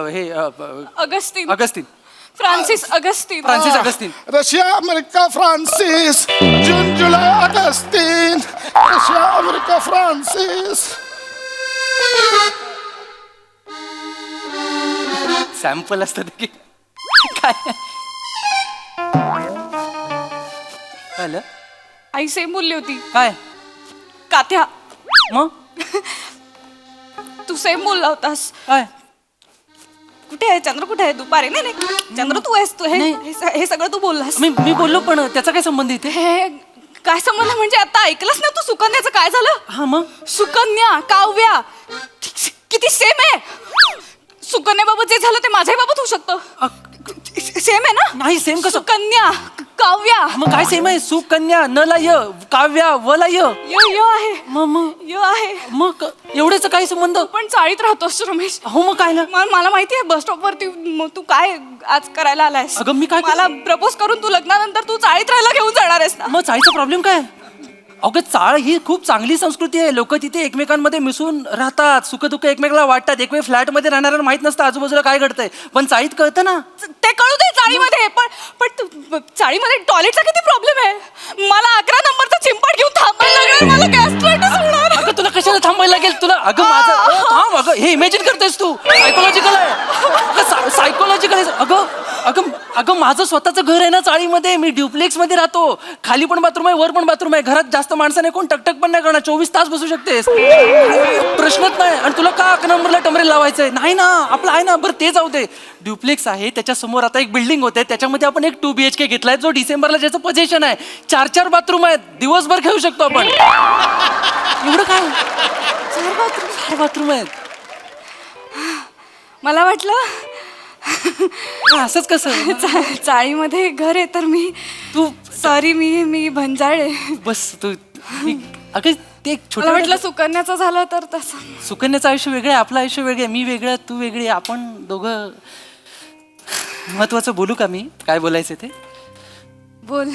हे Augustine. Augustine. Francis Augustine. Francis Augustine. Russia America Francis, जून जुलै Augustine, Russia America Francis. Sample असतात की काय झालं? आई सेम बोलली होती. काय काथ्या, मग तू सेम बोलला होतास. काय कुठे आहे चंद्र? कुठे आहे? दुपारी नाही नाही चंद्र तू आहेस. तू हे सगळं तू बोललास. मी बोललो पण त्याचा काय संबंध इथे? हे काय संबंध म्हणजे आता ऐकलंस ना तू सुकन्याचं काय झालं? हा मग सुकन्या काव्या किती सेम आहे. सुकन्याबाबत जे झालं ते माझ्याही बाबत होऊ शकतं. सेम आहे ना? नाही सेम कसं? सुकन्या काव्या. मग काय सेम आहे? सुकन्या न ला य, काव्या व ला य. य आहे. मग य आहे. मग एवढ्याच काय संबंध? पण चाळीत राहतोस रमेश. हो मग काय ना? मला माहिती आहे बस स्टॉप वरती तू काय आज करायला आलायस. अगं मी काय मला प्रपोज करून तू लग्नानंतर तू चाळीत राहायला घेऊन जाणार आहेस ना? मग चाळीचा प्रॉब्लेम काय? अगं चाळ ही खूप चांगली संस्कृती आहे. लोक तिथे एकमेकांमध्ये मिसळून राहतात, सुखदुःख एकमेकाला वाटतात. एक वेळ फ्लॅटमध्ये राहणाऱ्याला माहित नसतं आजूबाजूला काय घडतंय, पण चाळीत कळतं ना. ते कळू दे चाळीमध्ये. पण चाळीमध्ये टॉयलेटचा किती प्रॉब्लेम आहे. मला 11 नंबरचा चिंपाट घेऊन थांबायला लागेल. मला गॅस्ट्रायटिस होणार. अगं तुला कशाला थांबायला लागेल? तुला अगं माझं थांब. अगं हे इमॅजिन करतेस तू. सायकोलॉजिकल आहे. सायकोलॉजिकल आहे. अगं अगं अगं माझं स्वतःचं घर आहे ना चाळीमध्ये. मी ड्युप्लेक्स मध्ये राहतो. खाली पण बाथरूम आहे, वर पण बाथरूम आहे. घरात जास्त माणसं नाही, कोण टकटक पण नाही करणार. 24 तास बसू शकतेस, प्रश्नच नाही. आणि तुला का 11 नंबरला टमरेल लावायचंय? नाही ना, आपलं आहे ना. बरं ते जाऊ दे. ड्युप्लेक्स आहे, त्याच्या समोर आता एक बिल्डिंग होते, त्याच्यामध्ये आपण एक 2 BHK घेतलाय, जो डिसेंबरला ज्याचं पोझिशन आहे. 4 बाथरूम आहेत, दिवसभर खेळू शकतो आपण. एवढं काय? 4 बाथरूम आहेत. मला वाटलं असंच कसं? चाळीमध्ये घर आहे तर मी तू सॉरी मी भंजाळे. बस तू अगं ते एक मला वाटलं सुकन्याचं झालं तर तसं. सुकन्याचं आयुष्य वेगळं आहे, आपलं आयुष्य वेगळं आहे. मी वेगळं, तू वेगळी. आपण दोघं महत्वाचं बोलू का? मी काय बोलायचं ते बोल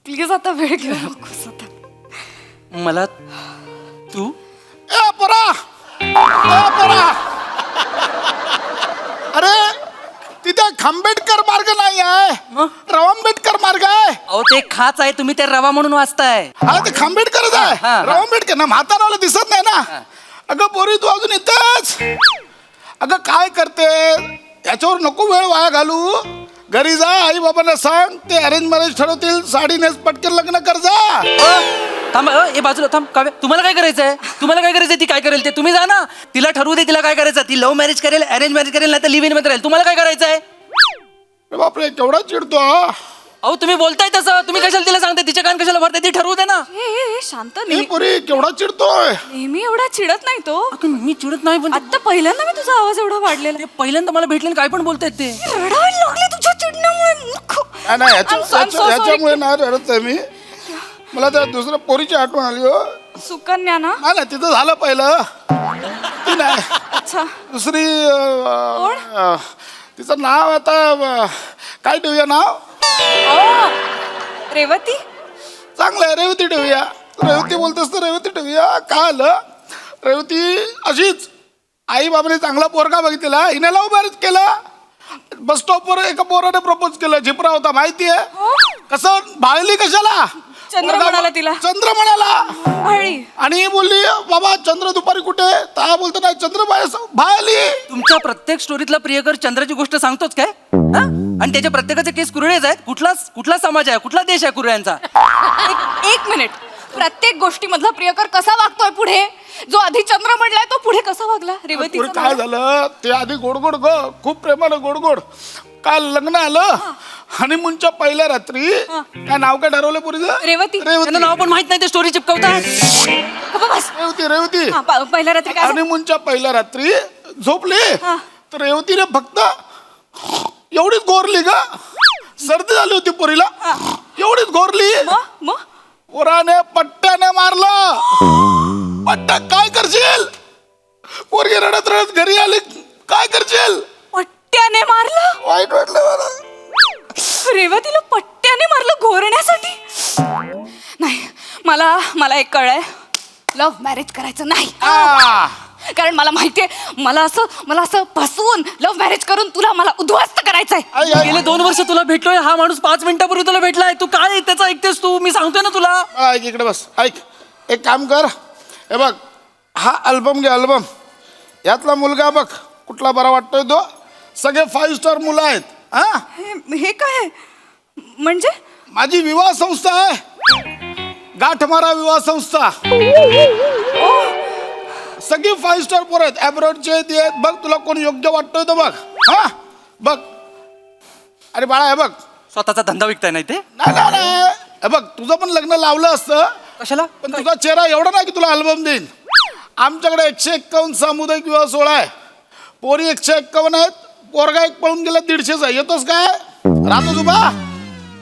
प्लीज. आता वेळ घेऊ नकोस आता. मला तू ए परा, अरे तिथे खांबेडकर मार्ग नाही आहे, रवांबेडकर मार्ग आहे. अहो ते खाच आहे, तुम्ही ते रवा म्हणून वाचताय. हा ते खांबेडकरच आहे. रवांबेडकर ना म्हाताराला दिसत नाही ना. अगं पोरी तू अजून इथेच. अगं काय करते याच्यावर नको वेळ वाया घालू. घरी जा, आई बाबांना सांग, ते अरेंज मॅरेज ठरवतील. साडी नेस, पटकन लग्न कर जा. थांब ए बाजूला थांब. काव्या तुम्हाला काय करायचंय? तुम्हाला काय करायचंय? ती काय करेल ते तुम्ही जा ना. तिला ठरवू दे तिला काय करायचं. ती लव्ह मॅरेज करेल, अरेंज मॅरेज करेल, नाही तर लिव्ह इन मध्ये राहील. तुम्हाला काय करायचंय? बापरे केवढा चिडतो. अहो तुम्ही बोलताय तसं. तुम्ही कशाला तिला सांगताय? तिच्या कान कशाला भरताय? ती ठरवू दे ना. ए शांत ए पोरी केवढा चिडतोय. नेहमी एवढा चिडत नाही तो. मी चिडत नाही, पण आता पहिल्यांदा मी तुझा आवाज एवढा वाढलेला. पहिल्यांदा मला भेटले काय पण बोलतायत ते. रडायला लागले तुझ्या चिडण्यामुळे. मूर्ख. नाही I'm so sorry. याच्यामुळे नाही रडत आहे मी. मला त्या दुसऱ्या पोरीची आठवण आली हो. सुकन्या ना? नाही तिथं झालं पहिलं. ती नाही अच्छा. दुसरी तिचं नाव आता काय ठेवूया नाव? रेवती. चांगलं आहे, रेवती ठेवूया. रेवती बोलतेस तर रेवती ठेवूया. काय आलं, रेवती अशीच आई बाबाने चांगला पोरगा बघितलेला, हिने लव्ह मॅरेज केलं. बस स्टॉपवर एका पोराने प्रपोज केलं. झिपरा होता माहितीये. कसं भाळली कशाला? चंद्र म्हणाला तिला. चंद्र म्हणाला. भाळी. आणि बोलली बाबा चंद्र दुपारी कुठे? ता बोलतो नाही चंद्र भाळली. तुमच्या प्रत्येक स्टोरीतला प्रियकर चंद्राची गोष्ट सांगतोच काय? आणि त्याच्या प्रत्येकाचे केस कुरळेच आहेत. कुठला समाज आहे, कुठला देश आहे कुरळ्यांचा? एक मिनिट. प्रत्येक गोष्टीमधला प्रियकर कसा वागतोय पुढे? जो आधी चंद्र म्हणलाय तो पुढे कसा वागला? रेवती काय झालं ते आधी गोडगोड ग, खूप प्रेमानं गोडगोड. काल लग्न आलं. हनीमूनच्या पहिल्या रात्री काय नाव काय ठरवलं पुरीचं? रेवती. त्यांना नाव पण माहित नाही, ते स्टोरी चिपकवताय. रेवती पहिल्या रात्री काय? हनीमूनच्या पहिल्या रात्री झोपली तर रेवतीने फक्त एवढीच गोरली ग. सर्दी झाली होती पोरीला एवढीच घोरली मग पोराने पट्ट्याने मारलं. पट्ट्या काय करशील? पोरगी रडत रडत घरी आली, काय करशील? पट्ट्याने मारलं? वाईट वाटलं मला. रेवतीला पट्ट्याने मारलं घोरण्यासाठी? नाही, मला एक कळलंय, लव्ह मॅरेज करायचं नाही. कारण मला माहितीये, मला असं फसवून लव्ह मॅरेज करून तुला मला उद्ध्वस्त करायचंय. गेले 2 वर्ष तुला भेटलोय, हा माणूस 5 मिनिटापूर्वी तुला भेटलाय, तू काय त्याचं ऐकतेस तू? मी सांगतोय ना तुला. ऐक इकडे बस, ऐक एक काम कर, हे बघ हा अल्बम घे, अल्बम. यातला मुलगा बघ कुठला बरा वाटतोय तो. सगळे 5 स्टार मुलं आहेत. हा, हे काय म्हणजे? माझी विवाह संस्था आहे, गाठमारा विवाह संस्था. सगळी 5 स्टार पोर आहेत, ॲब्रॉडचे आहेत. बघ तुला कोण योग्य वाटतोय तो बघ. हा बघ. अरे बाळा हे बघ, स्वतःचा धंदा विकताय नाही ते? नाही हे बघ, तुझं पण लग्न लावलं असतं कशाला? पण तुझा चेहरा एवढा नाही की तुला अल्बम देईन. आमच्याकडे 151 सामुदायिक विवाह सोहळा आहे. पोरी 151 आहेत, पोरगा एक पळून गेला 150 आहे. येतोस काय? राहतोस उभा?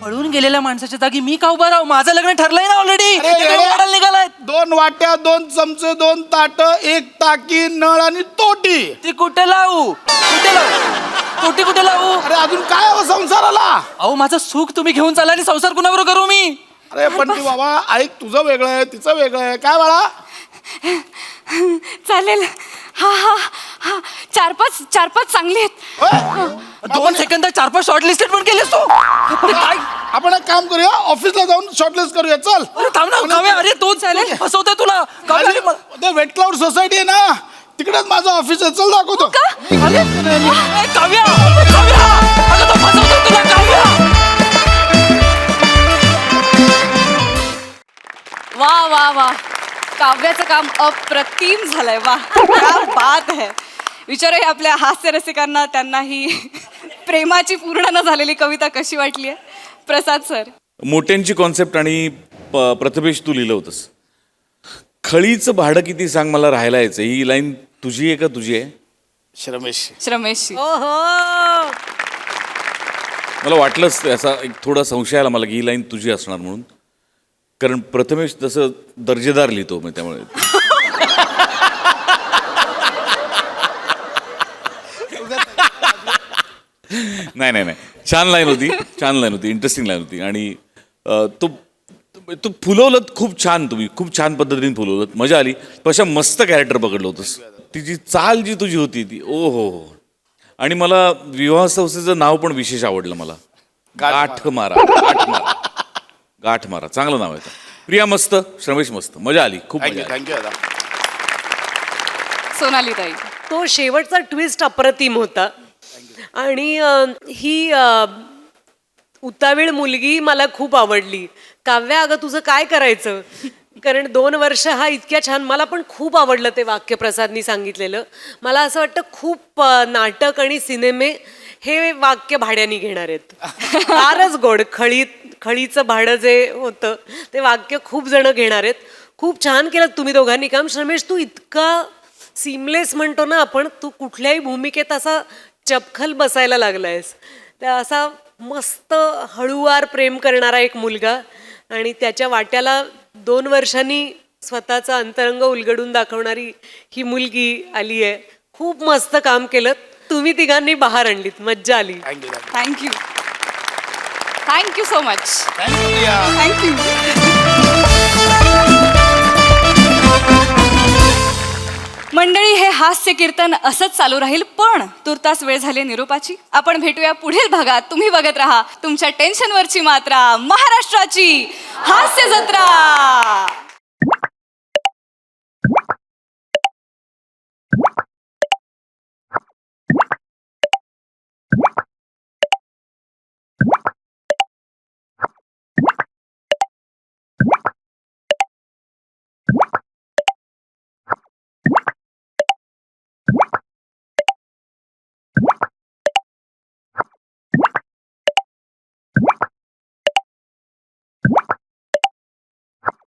पळून गेलेल्या माणसाच्या जागी मी का उभा राहू? माझं लग्न ठरलंय ना ऑलरेडी. अरे, निघालाय. 2 वाट्या, 2 चमचे, 2 ताट, 1 टाकी, नळ आणि तोटी. ती कुठे लावू? तोटी कुठे लावू? अरे अजून काय हवं संसाराला? अहो माझं सुख तुम्ही घेऊन चालला आणि संसार कुणाबरोबर करू मी? अरे पण ती बाबा ऐक, तुझं वेगळं आहे, तिचं वेगळं आहे. काय बाळा? चालेल. हा 4-5 चांगले आहेत. 2 सेकंदात 4-5 शॉर्ट लिस्टेड पण केलेस तू? काय? आपण एक काम करूया, ऑफिसला जाऊन शॉर्टलिस्ट करूया. चल. अरे थांब ना काव्या, अरे तो चालेल फसवतोय तुला. काव्या, अरे ते वेट क्लाउड सोसायटी आहे ना, तिकडेच माझं ऑफिस आहे. चल दाखवतो. काव्या, अगं तो फसवतोय तुला काव्या. वा काव्याचं काम अप्रतिम झालंय. वा क्या बात है. विचारूया आपल्या हास्य रसिकांना, त्यांना ही प्रेमाची पूर्ण न झालेली कविता कशी वाटली आहे. प्रसाद सर. मोठ्यांची कॉन्सेप्ट आणि प्रथमेश तू लिहिलं होतंस. खळीचं भाडं किती सांग मला राहायला यायचं, ही लाईन तुझी आहे का तुझी आहे? श्रमेश. मला वाटलंच असा एक थोडा संशय आला मला की ही लाईन तुझी असणार म्हणून, कारण प्रथमेश तसं दर्जेदार लिहितो मग त्यामुळे. नाही छान लाईन होती, इंटरेस्टिंग लाईन होती. आणि तू फुलवलं खूप छान, तुम्ही खूप छान पद्धतीने फुलवलं, मजा आली. अशा मस्त कॅरेक्टर पकडलं होतंस. तिची चाल जी तुझी होती ती ओ हो. आणि मला विवाह संस्थेचं नाव पण विशेष आवडलं मला, गाठमारा चांगलं नाव आहे. प्रिया मस्त, श्रमेश मस्त, मजा आली, खूप मजा आली. थँक्यू दादा. सोनाली ताई. तो शेवटचा ट्विस्ट अप्रतिम होता. आणि ही उतावीळ मुलगी मला खूप आवडली. काव्या, अगं तुझं काय करायचं? कारण 2 वर्ष हा इतक्या छान, मला पण खूप आवडलं ते वाक्य प्रसादनी सांगितलेलं. मला असं वाटतं खूप नाटक आणि सिनेमे हे वाक्य भाड्याने घेणार आहेत. फारच गोड. खळीचं भाडं जे होतं ते वाक्य खूप जण घेणार आहेत. खूप छान केलं तुम्ही दोघांनी काम. श्रमेश, तू इतका सीमलेस म्हणतो ना आपण, तू कुठल्याही भूमिकेत असा चपखल बसायला लागलायस. त्या असा मस्त हळूवार प्रेम करणारा एक मुलगा, आणि त्याच्या वाट्याला 2 वर्षांनी स्वतःचा अंतरंग उलगडून दाखवणारी ही मुलगी आली आहे. खूप मस्त काम केलं तुम्ही तिघांनी, बहार आणलीत, मज्जा आली. Thank you so much. थँक्यू. मंडळी, हे हास्य कीर्तन असंच चालू राहील, पण तुर्तास वेळ झाली निरोपाची. आपण भेटूया पुढील भागात. तुम्ही बघत राहा तुमच्या टेन्शनवरची मात्रा, महाराष्ट्राची हास्य जत्रा.